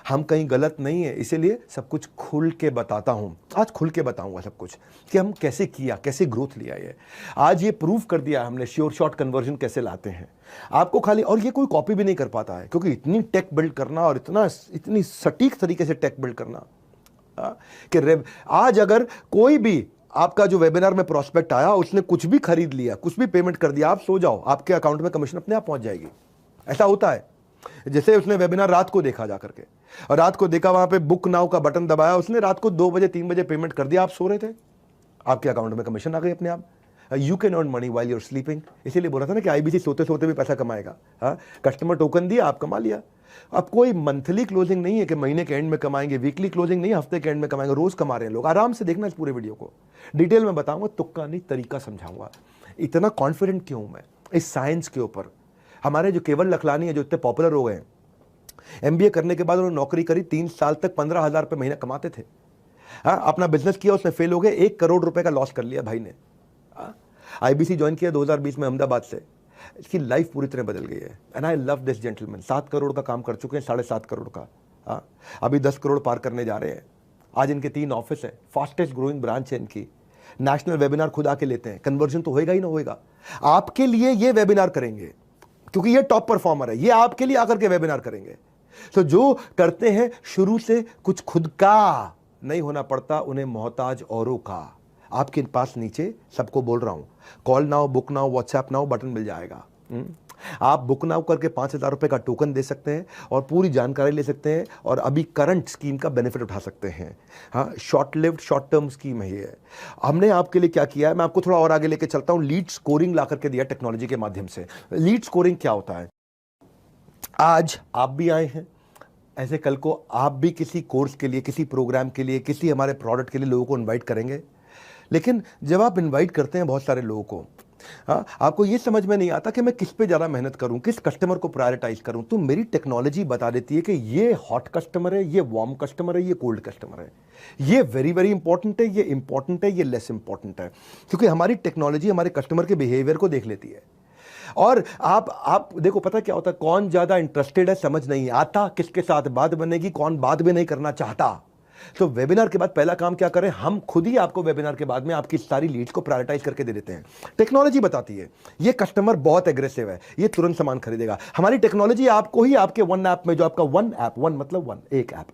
हम कहीं गलत नहीं है, इसीलिए सब कुछ खुल के बताता हूं। आज खुल के बताऊंगा सब कुछ कि हम कैसे किया, कैसे ग्रोथ लिया। ये आज ये प्रूव कर दिया हमने श्योर शॉट कन्वर्जन कैसे लाते हैं आपको खाली। और ये कोई कॉपी भी नहीं कर पाता है, क्योंकि इतनी टेक बिल्ड करना और इतनी सटीक तरीके से टेक बिल्ड करना कि आज अगर कोई भी आपका जो वेबिनार में प्रोस्पेक्ट आया, उसने कुछ भी खरीद लिया, कुछ भी पेमेंट कर दिया, आप सो जाओ, आपके अकाउंट में कमीशन अपने आप पहुंच जाएगी। ऐसा होता है। जैसे उसने वेबिनार रात को देखा जाकर के, और रात को देखा, वहां पे बुक नाउ का बटन दबाया, उसने रात को 2 बजे 3 बजे पेमेंट कर दिया, आप सो रहे थे, आपके अकाउंट में कमीशन आ गई अपने आप। You can earn money while you're sleeping. इसीलिए बोला था ना कि आईबीसी सोते सोते भी पैसा कमाएगा। कस्टमर टोकन दिया, आप कमा लिया। अब कोई मंथली क्लोजिंग नहीं है कि महीने के एंड में कमाएंगे, वीकली क्लोजिंग नहीं, हफ्ते के एंड में कमाएंगे, रोज कमा रहे हैं लोग। आराम से देखना इस पूरे वीडियो को, डिटेल में बताऊंगा, तुक्का नहीं तरीका समझाऊंगा। इतना कॉन्फिडेंट क्यों मैं इस साइंस के ऊपर? हमारे जो केवल लखलानी है, जो इतने पॉपुलर हो गए, एमबीए करने के बाद उन्होंने नौकरी करी, 3 साल तक 15,000 रुपये महीना कमाते थे। अपना बिजनेस किया, उसमें फेल हो गए, 1 करोड़ रुपए का लॉस कर लिया भाई ने। आईबीसी ज्वाइन किया 2020 में अहमदाबाद से। इसकी लाइफ पूरी तरह बदल गई है। And I love this gentleman. 7 crore का काम कर चुके हैं, 7.5 करोड़ का। अभी 10 करोड़ पार करने जा रहे हैं। आज इनके 3 ऑफिस है, फास्टेस्ट ग्रोइंग ब्रांच है इनकी। नेशनल वेबिनार खुद आके लेते हैं। कन्वर्जन तो होएगा ही ना होएगा। आपके लिए ये वेबिनार करेंगे क्योंकि ये टॉप परफॉर्मर है, ये आपके लिए आकर के वेबिनार करेंगे। तो जो करते हैं शुरू से कुछ खुद का नहीं होना पड़ता, उन्हें मोहताज औरों का। आपके पास नीचे सबको बोल रहा हूं, call now, book now, WhatsApp now button मिल जाएगा। आप बुक नाउ करके 5,000 रुपए का टोकन दे सकते हैं और पूरी जानकारी ले सकते हैं, और अभी करंट स्कीम का बेनिफिट उठा सकते हैं। हाँ, short lived short term scheme है ये। हमने आपके लिए क्या किया है, मैं आपको थोड़ा और आगे लेके चलता हूं। लीड स्कोरिंग ला करके दिया टेक्नोलॉजी के माध्यम से। लीड स्कोरिंग क्या होता है? आज आप भी आए हैं, ऐसे कल को आप भी किसी कोर्स के लिए, किसी प्रोग्राम के लिए, किसी हमारे प्रोडक्ट के लिए लोगों को इन्वाइट करेंगे। लेकिन जब आप इनवाइट करते हैं बहुत सारे लोगों को, आपको ये समझ में नहीं आता कि मैं किस पे ज़्यादा मेहनत करूं, किस कस्टमर को प्रायोरिटाइज करूं। तो मेरी टेक्नोलॉजी बता देती है कि ये हॉट कस्टमर है, ये वार्म कस्टमर है, ये कोल्ड कस्टमर है, ये वेरी वेरी इंपॉर्टेंट है, ये इंपॉर्टेंट है, ये लेस इंपॉर्टेंट है। क्योंकि हमारी टेक्नोलॉजी हमारे कस्टमर के बिहेवियर को देख लेती है। और आप देखो, पता क्या होता है, कौन ज़्यादा इंटरेस्टेड है समझ नहीं आता, किसके साथ बात बनेगी, कौन बात भी नहीं करना चाहता। तो वेबिनार के बाद पहला काम क्या करें, हम खुद ही आपको वेबिनार के बाद में आपकी सारी लीड्स को प्रायोरिटाइज करके दे देते हैं। टेक्नोलॉजी बताती है ये कस्टमर बहुत एग्रेसिव है, ये तुरंत सामान खरीदेगा। हमारी टेक्नोलॉजी आपको ही आपके वन ऐप में, जो आपका वन ऐप, वन मतलब वन, एक ऐप,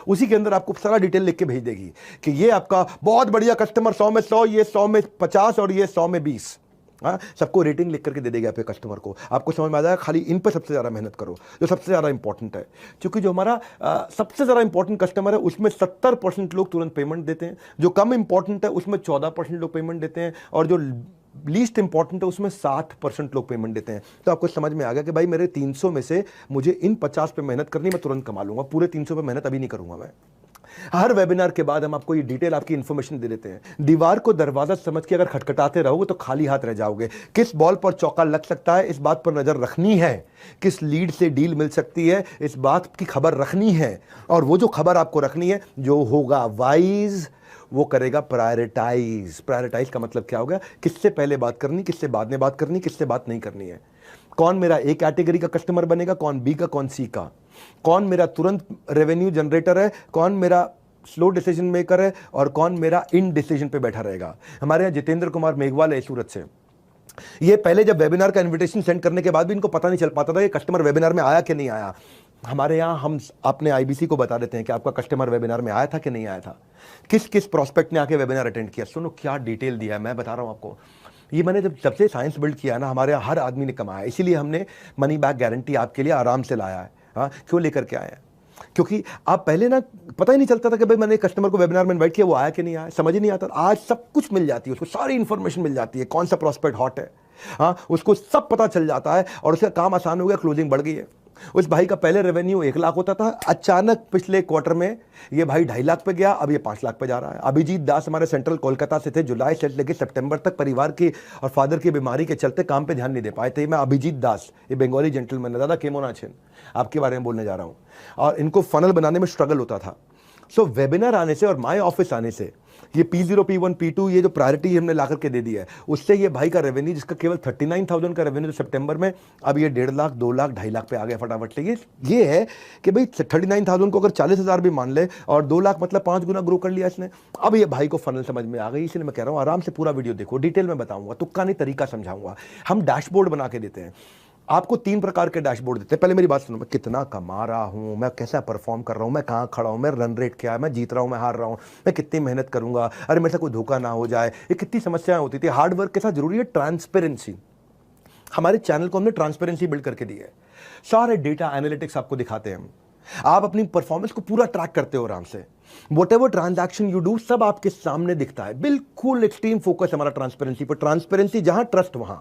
उसी के अंदर आपको सारा डिटेल लिख के भेज देगी कि ये आपका बहुत बढ़िया कस्टमर, 100 में 100, ये 100 में 50 और ये 100 में 20। सबको रेटिंग लिख करके दे देगा आपके कस्टमर को। आपको समझ में आ जाएगा, खाली इन पर सबसे ज़्यादा मेहनत करो जो सबसे ज़्यादा इंपॉर्टेंट है। क्योंकि जो हमारा सबसे ज़्यादा इंपॉर्टेंट कस्टमर है उसमें 70% लोग तुरंत पेमेंट देते हैं, जो कम इंपॉर्टेंट है उसमें 14% लोग पेमेंट देते हैं, और जो लीस्ट इंपॉर्टेंट है उसमें 60% लोग पेमेंट देते हैं। तो आपको समझ में आ गया कि भाई मेरे 300 में से मुझे इन 50 पे मेहनत करनी, मैं तुरंत कमा लूंगा। पूरे 300 पे मेहनत अभी नहीं करूंगा मैं। हर वेबिनार के बाद हम आपको ये डिटेल, आपकी इंफॉर्मेशन दे देते हैं। दीवार को दरवाजा समझ के अगर खटखटाते रहोगे तो खाली हाथ रह जाओगे। किस बॉल पर चौका लग सकता है इस बात पर नजर रखनी है, किस लीड से डील मिल सकती है इस बात की खबर रखनी है, और वो जो खबर आपको रखनी है, जो होगा वाइज वो करेगा प्रायोरिटाइज। प्रायोरिटाइज का मतलब क्या होगा, किससे पहले बात करनी, किससे बाद में बात करनी, किससे बात नहीं करनी है, कौन मेरा ए कैटेगरी का कस्टमर बनेगा, कौन बी का, कौन सी का। कौन मेरा तुरंत रेवेन्यू जनरेटर है, कौन मेरा स्लो डिसीजन मेकर है और कौन मेरा इन डिसीजन पे बैठा रहेगा। हमारे यहाँ जितेंद्र कुमार मेघवाल है सूरत से, ये पहले जब वेबिनार का इनविटेशन सेंड करने के बाद भी इनको पता नहीं चल पाता था कि कस्टमर वेबिनार में आया कि नहीं आया। हमारे यहाँ हम अपने आईबीसी को बता देते हैं कि आपका कस्टमर वेबिनार में आया था कि नहीं आया था, किस किस प्रोस्पेक्ट ने आके वेबिनार अटेंड किया। सुनो क्या डिटेल दिया है, मैं बता रहा हूँ आपको। ये मैंने जब से साइंस बिल्ड किया ना, हमारे यहाँ हर आदमी ने कमाया, इसीलिए हमने मनी बैक गारंटी आपके लिए आराम से लाया है। हाँ, क्यों लेकर के आए हैं? क्योंकि आप पहले ना पता ही नहीं चलता था कि भाई मैंने कस्टमर को वेबिनार में इन्वाइट किया, वो आया कि नहीं आया, समझ ही नहीं आता। आज सब कुछ मिल जाती है उसको, सारी इंफॉर्मेशन मिल जाती है, कौन सा प्रोस्पेक्ट हॉट है, हाँ उसको सब पता चल जाता है और उसका काम आसान हो गया, क्लोजिंग बढ़ गई है। उस भाई का पहले रेवेन्यू 1 लाख होता था, अचानक पिछले क्वार्टर में ये भाई 2.5 लाख पे गया, अब ये 5 लाख पे जा रहा है। अभिजीत दास हमारे सेंट्रल कोलकाता से थे, जुलाई से लेकर सितंबर तक परिवार की और फादर की बीमारी के चलते काम पे ध्यान नहीं दे पाए थे। मैं अभिजीत दास, ये बंगाली जेंटलमैन है, दादा केमोन आछेन, आपके बारे में बोलने जा रहा हूँ। और इनको फनल बनाने में स्ट्रगल होता था। सो वेबिनार आने से और माय ऑफिस आने से ये P0, P1, P2 ये जो प्रायोरिटी हमने ला करके दे दी है, उससे ये भाई का रेवेन्यू जिसका केवल 39,000 का रेवेन्यू सितंबर में, अब ये 1.5 लाख, 2 लाख, 2.5 लाख पे आ गया फटाफट से। ये है कि भाई 39,000 को अगर 40,000 भी मान ले और 2 लाख मतलब 5 गुना ग्रो कर लिया इसने। अब ये भाई को फनल समझ में आ गई, इसलिए मैं कह रहा हूँ आराम से पूरा वीडियो देखो, डिटेल में बताऊंगा, तुक्का नहीं तरीका समझाऊंगा। हम डैशबोर्ड बना के देते हैं आपको, 3 प्रकार के डैशबोर्ड देते हैं। पहले मेरी बात सुनो, मैं कितना कमा रहा हूं, मैं कैसा परफॉर्म कर रहा हूं, मैं कहां खड़ा हूं, मेरा रन रेट क्या है, मैं जीत रहा हूं, मैं हार रहा हूं, मैं कितनी मेहनत करूंगा, अरे मेरे से कोई धोखा ना हो जाए, ये कितनी समस्याएं होती थी। हार्ड वर्क के साथ जरूरी है ट्रांसपेरेंसी। हमारे चैनल को हमने ट्रांसपेरेंसी बिल्ड करके दी है, सारे डेटा एनालिटिक्स आपको दिखाते हैं हम, आप अपनी परफॉर्मेंस को पूरा ट्रैक करते हो आराम से। What ever transaction you do सब आपके सामने दिखता है, बिल्कुल एक्सट्रीम फोकस हमारा ट्रांसपेरेंसी पर। ट्रांसपेरेंसी जहां ट्रस्ट वहां,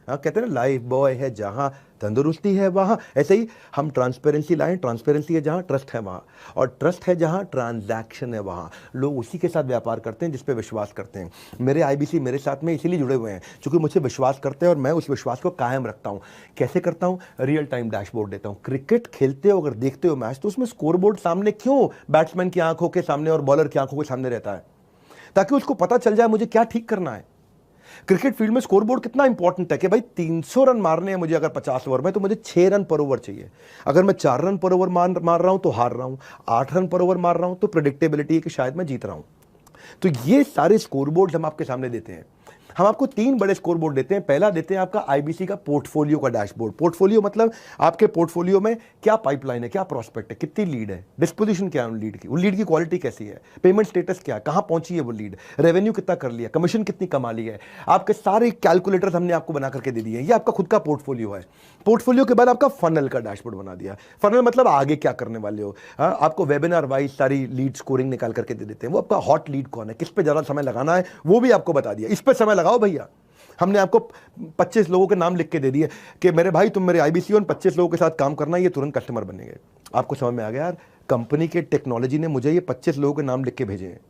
कहते हैं ना लाइफ बॉय है जहां तंदुरुस्ती है वहां, ऐसे ही हम ट्रांसपेरेंसी लाएं। ट्रांसपेरेंसी है जहां ट्रस्ट है वहां, और ट्रस्ट है जहां ट्रांजैक्शन है वहां। लोग उसी के साथ व्यापार करते हैं जिस पे विश्वास करते हैं। मेरे आईबीसी मेरे साथ में इसीलिए जुड़े हुए हैं क्योंकि मुझसे विश्वास करते हैं और मैं उस विश्वास को कायम रखता हूं। कैसे करता हूं? रियल टाइम डैशबोर्ड देता हूं। क्रिकेट खेलते हो अगर देखते हो मैच, तो उसमें स्कोरबोर्ड सामने क्यों बैट्समैन की आंखों के सामने और बॉलर की आंखों के सामने रहता है? ताकि उसको पता चल जाए मुझे क्या ठीक करना है। क्रिकेट फील्ड में स्कोरबोर्ड कितना इंपॉर्टेंट है कि भाई 300 रन मारने हैं मुझे अगर 50 ओवर में, तो मुझे 6 रन पर ओवर चाहिए। अगर मैं 4 रन पर ओवर मार रहा हूं तो हार रहा हूं, 8 रन पर ओवर मार रहा हूं तो प्रेडिक्टेबिलिटी है कि शायद मैं जीत रहा हूं। तो ये सारे स्कोरबोर्ड हम आपके सामने देते हैं। हम आपको 3 बड़े स्कोरबोर्ड देते हैं। पहला देते हैं आपका आईबीसी का पोर्टफोलियो का डैशबोर्ड। पोर्टफोलियो मतलब आपके पोर्टफोलियो में क्या पाइपलाइन है, क्या प्रोस्पेक्ट है, कितनी लीड है, डिस्पोजिशन क्या है उन लीड की, उन लीड की क्वालिटी कैसी है, पेमेंट स्टेटस क्या है, कहां पहुंची है वो लीड, रेवेन्यू कितना कर लिया, कमीशन कितनी कमा ली है। आपके सारे कैलकुलेटर्स हमने आपको बना करके दे दिए हैं। ये आपका खुद का पोर्टफोलियो है। पोर्टफोलियो के बाद आपका फनल का डैशबोर्ड बना दिया। फनल मतलब आगे क्या करने वाले हो। आपको वेबिनार वाइज सारी लीड स्कोरिंग निकाल करके दे देते हैं। वो आपका हॉट लीड कौन है, किस पे ज्यादा समय लगाना है वो भी आपको बता दिया। इस पे समय लगाओ भैया। हमने आपको 25 लोगों के नाम लिख के दे दिए कि मेरे भाई तुम मेरे आईबीसी और 25 लोगों के साथ काम करना, ये तुरंत कस्टमर बनेंगे। आपको समझ में आ गया यार, कंपनी के टेक्नोलॉजी ने मुझे ये 25 लोगों के नाम लिख के भेजे हैं।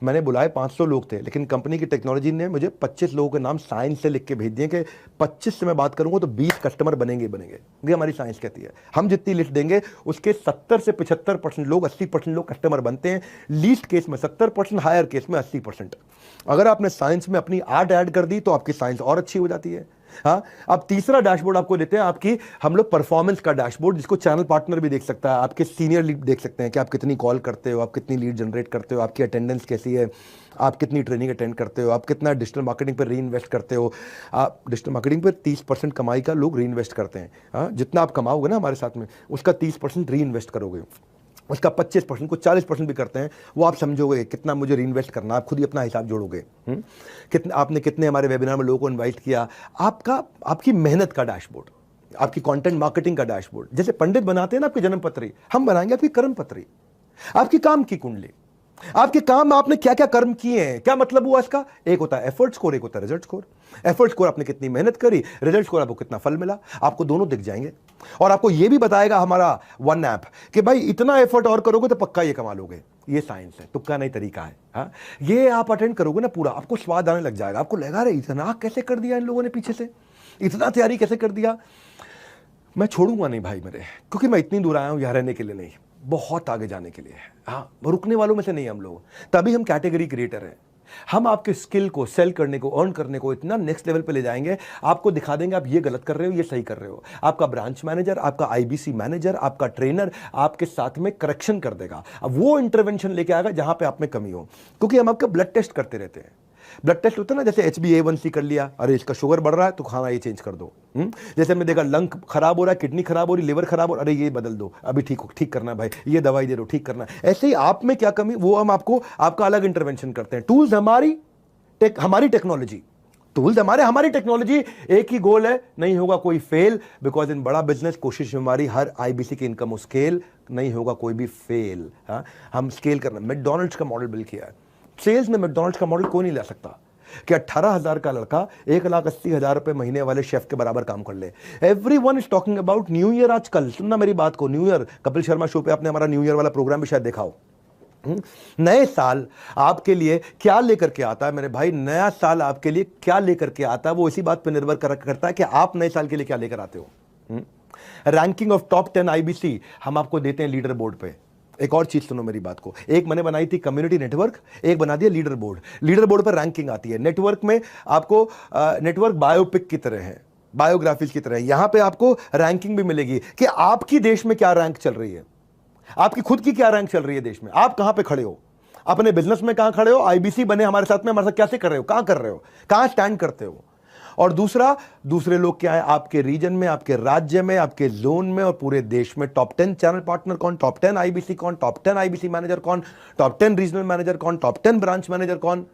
मैंने बुलाए 500 लोग थे, लेकिन कंपनी की टेक्नोलॉजी ने मुझे 25 लोगों के नाम साइंस से लिख के भेज दिए कि 25 से मैं बात करूंगा तो 20 कस्टमर बनेंगे। ये हमारी साइंस कहती है। हम जितनी लिस्ट देंगे उसके 70 से 75% लोग, 80% लोग कस्टमर बनते हैं। लीस्ट केस में 70%, हायर केस में 80%। अगर आपने साइंस में अपनी 8 ऐड कर दी तो आपकी साइंस और अच्छी हो जाती है। हाँ, अब तीसरा डैशबोर्ड आपको देते हैं आपकी हम लोग परफॉर्मेंस का डैशबोर्ड, जिसको चैनल पार्टनर भी देख सकता है। आपके सीनियर लीड देख सकते हैं कि आप कितनी कॉल करते हो, आप कितनी लीड जनरेट करते हो, आपकी अटेंडेंस कैसी है, आप कितनी ट्रेनिंग अटेंड करते हो, आप कितना डिजिटल मार्केटिंग पर री इन्वेस्ट करते हो। आप डिजिटल मार्केटिंग पर 30% कमाई का लोग री इन्वेस्ट करते हैं। हाँ, जितना आप कमाओगे ना हमारे साथ में, उसका 30% री इन्वेस्ट करोगे, उसका 25% को 40% भी करते हैं। वो आप समझोगे कितना मुझे री इन्वेस्ट करना, आप खुद ही अपना हिसाब जोड़ोगे। कितने आपने कितने हमारे वेबिनार में लोगों को इन्वाइट किया, आपकी मेहनत का डैशबोर्ड, आपकी कंटेंट मार्केटिंग का डैशबोर्ड। जैसे पंडित बनाते हैं ना आपकी जन्म पत्री, हम बनाएंगे आपकी कर्म पत्री, आपकी काम की कुंडली, आपके काम में आपने क्या क्या कर्म किए हैं। क्या मतलब हुआ इसका? एक होता है एफर्ट स्कोर, एक होता है रिजल्ट स्कोर। एफर्ट स्कोर आपने कितनी मेहनत करी, रिजल्ट स्कोर आपको कितना फल मिला, आपको दोनों दिख जाएंगे। और आपको यह भी बताएगा हमारा वन ऐप कि भाई इतना एफर्ट और करोगे तो पक्का ये कमा लोगे। ये साइंस है, तुक्का नहीं तरीका है। हाँ, ये आप अटेंड करोगे ना पूरा, आपको स्वाद आने लग जाएगा। आपको लगेगा अरे इतना कैसे कर दिया इन लोगों ने, पीछे से इतना तैयारी कैसे कर दिया। मैं छोड़ूंगा नहीं भाई मेरे, क्योंकि मैं इतनी दूर आया हूं यहाँ रहने के लिए नहीं, बहुत आगे जाने के लिए। हाँ, रुकने वालों में से नहीं हम लोग, तभी हम कैटेगरी क्रिएटर हैं। हम आपके स्किल को सेल करने को, अर्न करने को इतना नेक्स्ट लेवल पे ले जाएंगे, आपको दिखा देंगे आप ये गलत कर रहे हो, ये सही कर रहे हो। आपका ब्रांच मैनेजर, आपका आईबीसी मैनेजर, आपका ट्रेनर आपके साथ में करेक्शन कर देगा। अब वो इंटरवेंशन लेके आएगा जहां पे आप में कमी हो, क्योंकि हम आपका ब्लड टेस्ट करते रहते हैं। ब्लड टेस्ट होता है ना, जैसे HbA1c कर लिया, अरे इसका शुगर बढ़ रहा है तो खाना ये चेंज कर दो। जैसे हमने देखा लंग खराब हो रहा है, किडनी खराब हो रही, लिवर खराब हो रहा है, अरे ये बदल दो, अभी ठीक करना है भाई, ये दवाई दे दो, ठीक करना है। ऐसे ही आप में क्या कमी, वो हम आपको आपका अलग इंटरवेंशन करते हैं। टूल्स हमारी टेक्नोलॉजी, टूल्स हमारी टेक्नोलॉजी, एक ही गोल है, नहीं होगा कोई फेल, बिकॉज इन बड़ा बिजनेस कोशिश हमारी हर आईबीसी की इनकम स्केल, नहीं होगा कोई भी फेल। हाँ, हम स्केल करना। मैकडॉनल्ड्स का मॉडल बिल्ड किया है, सेल्स में मैकडॉनल्ड्स का मॉडल कोई नहीं ला सकता कि 18,000 का लड़का 1,80,000 रुपए महीने वाले शेफ के बराबर काम कर ले। Everyone is talking about new year. आजकल सुनना मेरी बात को, new year, Kapil Sharma show पे आपने हमारा न्यू ईयर वाला प्रोग्राम भी शायद देखा हो। नए साल आपके लिए क्या लेकर के आता है मेरे भाई, नया साल आपके लिए क्या लेकर के आता है, वो इसी बात पर निर्भर करता है कि आप नए साल के लिए क्या लेकर आते हो। रैंकिंग ऑफ टॉप 10 आईबीसी हम आपको देते हैं लीडर बोर्ड पे। एक और चीज सुनो मेरी बात को, एक मैंने बनाई थी कम्युनिटी नेटवर्क, एक बना दिया लीडर बोर्ड। लीडर बोर्ड पर रैंकिंग आती है, नेटवर्क में आपको नेटवर्क बायोपिक की तरह है, बायोग्राफीज की तरह है। यहां पे आपको रैंकिंग भी मिलेगी कि आपकी देश में क्या रैंक चल रही है, आपकी खुद की क्या रैंक चल रही है देश में, आप कहां पे खड़े हो, अपने बिजनेस में कहां खड़े हो, आईबीसी बने हमारे साथ में, हमारे साथ कैसे कर रहे हो, कहां कर रहे हो, कहां स्टैंड करते हो। और दूसरा, दूसरे लोग क्या है आपके रीजन में, आपके राज्य में, आपके जोन में और पूरे देश में। टॉप 10 चैनल पार्टनर कौन, टॉप 10 आईबीसी कौन, टॉप 10 आईबीसी मैनेजर कौन, टॉप 10 रीजनल मैनेजर कौन, टॉप 10 ब्रांच मैनेजर कौन,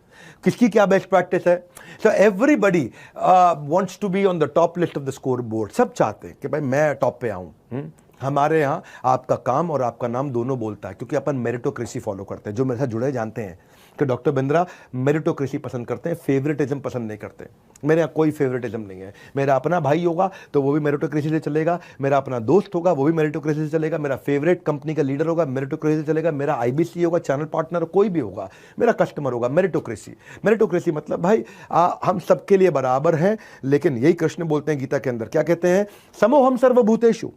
किसकी क्या बेस्ट प्रैक्टिस है। So everybody wants to be on the top list of the scoreboard. सब चाहते हैं कि भाई मैं टॉप पे आऊं। हमारे यहाँ आपका काम और आपका नाम दोनों बोलता है, क्योंकि अपन मेरिटोक्रेसी फॉलो करते हैं। जो मेरे साथ जुड़े जानते हैं कि डॉक्टर बिंद्रा मेरिटोक्रेसी पसंद करते हैं, फेवरेटिज्म पसंद नहीं करते। मेरे यहाँ कोई फेवरेटिज्म नहीं है। मेरा अपना भाई होगा तो वो भी मेरिटोक्रेसी से चलेगा, मेरा अपना दोस्त होगा वो भी मेरिटोक्रेसी से चलेगा, मेरा फेवरेट कंपनी का लीडर होगा मेरिटोक्रेसी से चलेगा, मेरा आईबीसी होगा, चैनल पार्टनर कोई भी होगा, मेरा कस्टमर होगा, मेरिटोक्रेसी। मेरिटोक्रेसी मतलब भाई हम सबके लिए बराबर हैं। लेकिन यही कृष्ण बोलते हैं गीता के अंदर, क्या कहते हैं, समोहम सर्वभूतेषु,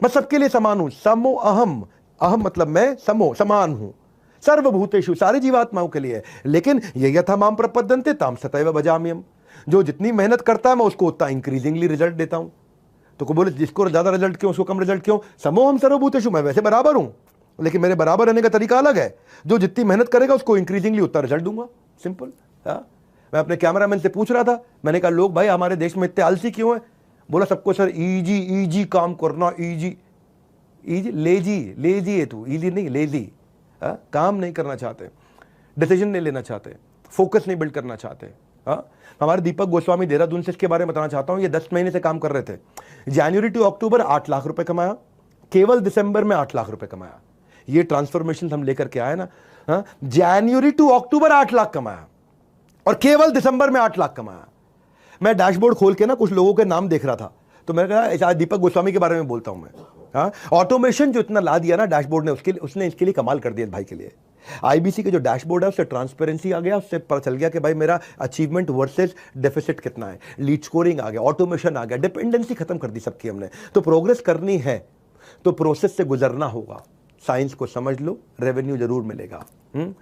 मैं सबके लिए समान हूं। समो अहम, अहम मतलब मैं, समो समान हूं, सर्वभूतेषु सारी जीवात्माओं के लिए। लेकिन ये यथा माम प्रपद्यन्ते ताम सतैव भजाम्यहम्, जो जितनी मेहनत करता है मैं उसको उतना इंक्रीजिंगली रिजल्ट देता हूं। तो को बोले जिसको ज्यादा रिजल्ट क्यों, उसको कम रिजल्ट क्यों, समोहम सर्वभूतेषु, मैं वैसे बराबर हूं लेकिन मेरे बराबर रहने का तरीका अलग है। जो जितनी मेहनत करेगा उसको इंक्रीजिंगली उतना रिजल्ट दूंगा, सिंपल। मैं अपने कैमरामैन से पूछ रहा था, मैंने कहा लोग भाई हमारे देश में इतने आलसी क्यों है। बोला सबको सर इजी इजी काम करना, इजी इजी, लेजी है तू, इजी नहीं लेजी। काम नहीं करना चाहते, डिसीजन नहीं लेना चाहते, फोकस नहीं बिल्ड करना चाहते। हमारे दीपक गोस्वामी देहरादून से इसके बारे में बताना चाहता हूं। ये 10 महीने से काम कर रहे थे, जनवरी टू अक्टूबर 8 लाख रुपए कमाया, केवल दिसंबर में 8 लाख रुपए कमाया। ये ट्रांसफॉर्मेशन हम लेकर के आए ना। जनवरी टू अक्टूबर 8 लाख कमाया और केवल दिसंबर में 8 लाख कमाया। मैं डैशबोर्ड खोल के ना कुछ लोगों के नाम देख रहा था, तो मैंने कहा आज दीपक गोस्वामी के बारे में बोलता हूं मैं। ऑटोमेशन जो इतना ला दिया ना डैशबोर्ड ने, उसने इसके लिए कमाल कर दिया भाई के लिए। आईबीसी के जो डैशबोर्ड है उससे ट्रांसपेरेंसी आ गया, उससे पता चल गया कि भाई मेरा अचीवमेंट वर्सेस डेफिसिट कितना है, लीड स्कोरिंग आ गया, ऑटोमेशन आ गया, डिपेंडेंसी खत्म कर दी सबकी हमने। तो प्रोग्रेस करनी है तो प्रोसेस से गुजरना होगा। साइंस को समझ लो, रेवेन्यू जरूर मिलेगा।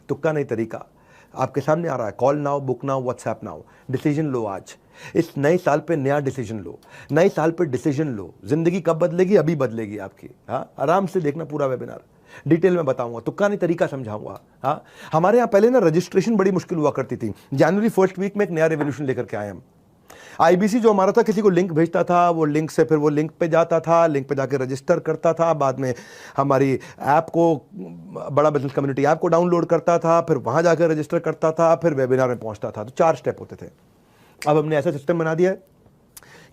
तुक्का नहीं तरीका आपके सामने आ रहा है। Call now, book now, WhatsApp now, decision लो आज। इस नए साल पे नया डिसीजन लो, नए साल पे डिसीजन लो। जिंदगी कब बदलेगी, अभी बदलेगी आपकी। आराम से देखना पूरा वेबिनार, डिटेल में बताऊंगा, तुक्का नहीं तरीका समझाऊंगा। हमारे यहाँ पहले ना रजिस्ट्रेशन बड़ी मुश्किल हुआ करती थी। जनवरी फर्स्ट वीक में एक नया रेवोल्यूशन लेकर के आए हम। आईबीसी जो हमारा था, किसी को लिंक भेजता था, वो लिंक से फिर वो लिंक पे जाता था, लिंक पे जाके रजिस्टर करता था, बाद में हमारी ऐप को, बड़ा बिजनेस कम्युनिटी ऐप को डाउनलोड करता था, फिर वहां जाकर रजिस्टर करता था, फिर वेबिनार में पहुंचता था। तो 4 स्टेप होते थे। अब हमने ऐसा सिस्टम बना दिया है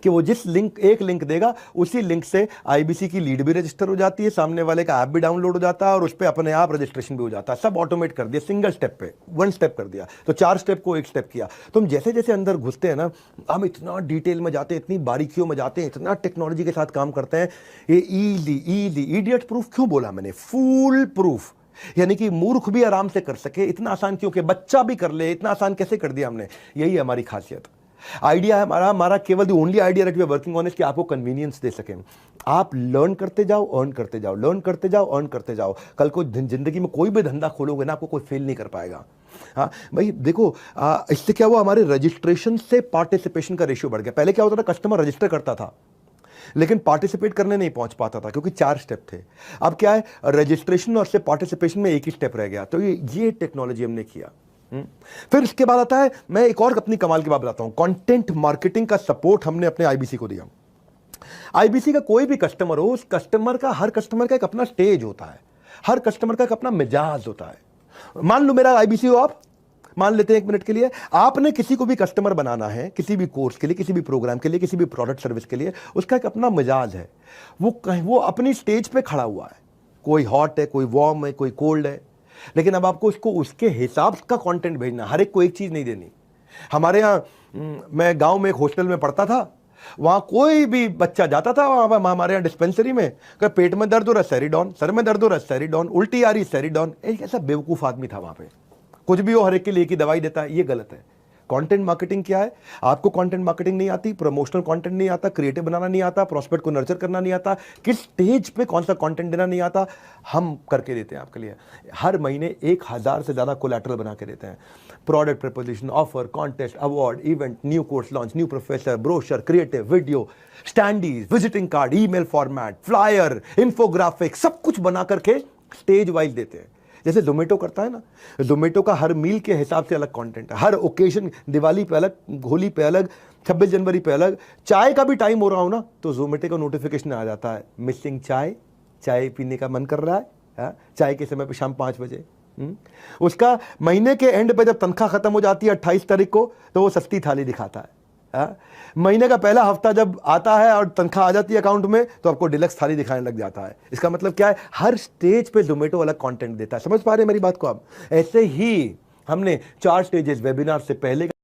कि वो जिस लिंक, एक लिंक देगा, उसी लिंक से आईबीसी की लीड भी रजिस्टर हो जाती है, सामने वाले का ऐप भी डाउनलोड हो जाता है और उस पर अपने आप रजिस्ट्रेशन भी हो जाता है। सब ऑटोमेट कर दिया, सिंगल स्टेप पे 1 स्टेप कर दिया। तो 4 स्टेप को 1 स्टेप किया। तो हम जैसे जैसे अंदर घुसते हैं ना, हम इतना डिटेल में जाते हैं, इतनी बारीकियों में जाते हैं, इतना टेक्नोलॉजी के साथ काम करते हैं। ये ईजी इडियट प्रूफ क्यों बोला मैंने, फूल प्रूफ, यानी कि मूर्ख भी आराम से कर सके। इतना आसान क्योंकि बच्चा भी कर ले, इतना आसान कैसे कर दिया हमने। यही हमारी खासियत। आइडिया है हमारा केवल the only idea that we are working on is कि आपको कन्वीनियंस दे सकें। आप लर्न करते जाओ, अर्न करते जाओ, लर्न करते जाओ, अर्न करते जाओ। कल को जिंदगी में कोई भी धंधा खोलोगे ना, आपको कोई फेल नहीं कर पाएगा। हाँ भाई देखो, इससे क्या हुआ, हमारे रजिस्ट्रेशन से पार्टिसिपेशन का रेशियो बढ़ गया। पहले क्या होता था, कस्टमर रजिस्टर करता था लेकिन पार्टिसिपेट करने नहीं पहुंच पाता था क्योंकि 4 स्टेप थे। अब क्या है, रजिस्ट्रेशन और से पार्टिसिपेशन में एक ही स्टेप रह गया। तो ये टेक्नोलॉजी हमने किया। फिर इसके बाद आता है, मैं एक और अपनी कमाल की बात बताता हूं, कंटेंट मार्केटिंग का सपोर्ट हमने अपने आईबीसी को दिया। आईबीसी का कोई भी कस्टमर हो, उस कस्टमर का, हर कस्टमर का एक अपना स्टेज होता है, हर कस्टमर का एक अपना मिजाज होता है। मान लो मेरा आईबीसी हो आप, मान लेते हैं 1 मिनट के लिए, आपने किसी को भी कस्टमर बनाना है, किसी भी कोर्स के लिए, किसी भी प्रोग्राम के लिए, किसी भी प्रोडक्ट सर्विस के लिए, उसका एक अपना मिजाज है। वो अपनी स्टेज पे खड़ा हुआ है, कोई हॉट है, कोई वार्म है, कोई कोल्ड है, लेकिन अब आपको उसको उसके हिसाब का कंटेंट भेजना, हर एक को एक चीज नहीं देनी। हमारे यहाँ, मैं गांव में एक हॉस्टल में पढ़ता था, वहां कोई भी बच्चा जाता था, वहां हमारे यहाँ डिस्पेंसरी में, पेट में दर्द हो रहा है सेरिडॉन, सर में दर्द हो रहा है सेरिडॉन, उल्टी आ रही सेरिडॉन। एक ऐसा बेवकूफ आदमी था वहां पे, कुछ भी हो हर एक के लिए एक ही दवाई देता है। ये गलत है। कंटेंट मार्केटिंग क्या है, आपको कंटेंट मार्केटिंग नहीं आती, प्रमोशनल कंटेंट नहीं आता, क्रिएटिव बनाना नहीं आता, प्रोस्पेक्ट को नर्चर करना नहीं आता, किस स्टेज पे कौन सा कंटेंट देना नहीं आता, हम करके देते हैं आपके लिए। हर महीने 1000 से ज्यादा कोलैटरल बना के देते हैं। Product proposition, offer, contest, award, event, new course launch, new professor, brochure, creative, video, standees, visiting card, email format, flyer, infographic, सब कुछ बना करके स्टेज वाइज देते हैं। जैसे जोमेटो करता है ना, जोमेटो का हर मील के हिसाब से अलग कंटेंट है, हर ओकेजन, दिवाली पे अलग, होली पे अलग, 26 जनवरी पे अलग। चाय का भी टाइम हो रहा हो ना, तो जोमेटो का नोटिफिकेशन आ जाता है, मिसिंग चाय, चाय पीने का मन कर रहा है, चाय के समय पे शाम 5 बजे। उसका महीने के एंड पे जब तनख्वाह खत्म हो जाती है 28 तारीख को, तो वो सस्ती थाली दिखाता है। महीने का पहला हफ्ता जब आता है और तनख्वाह आ जाती है अकाउंट में, तो आपको डिलक्स थाली दिखाने लग जाता है। इसका मतलब क्या है, हर स्टेज पे जोमेटो अलग कंटेंट देता है। समझ पा रहे हैं मेरी बात को आप? ऐसे ही हमने 4 स्टेजेस वेबिनार से पहले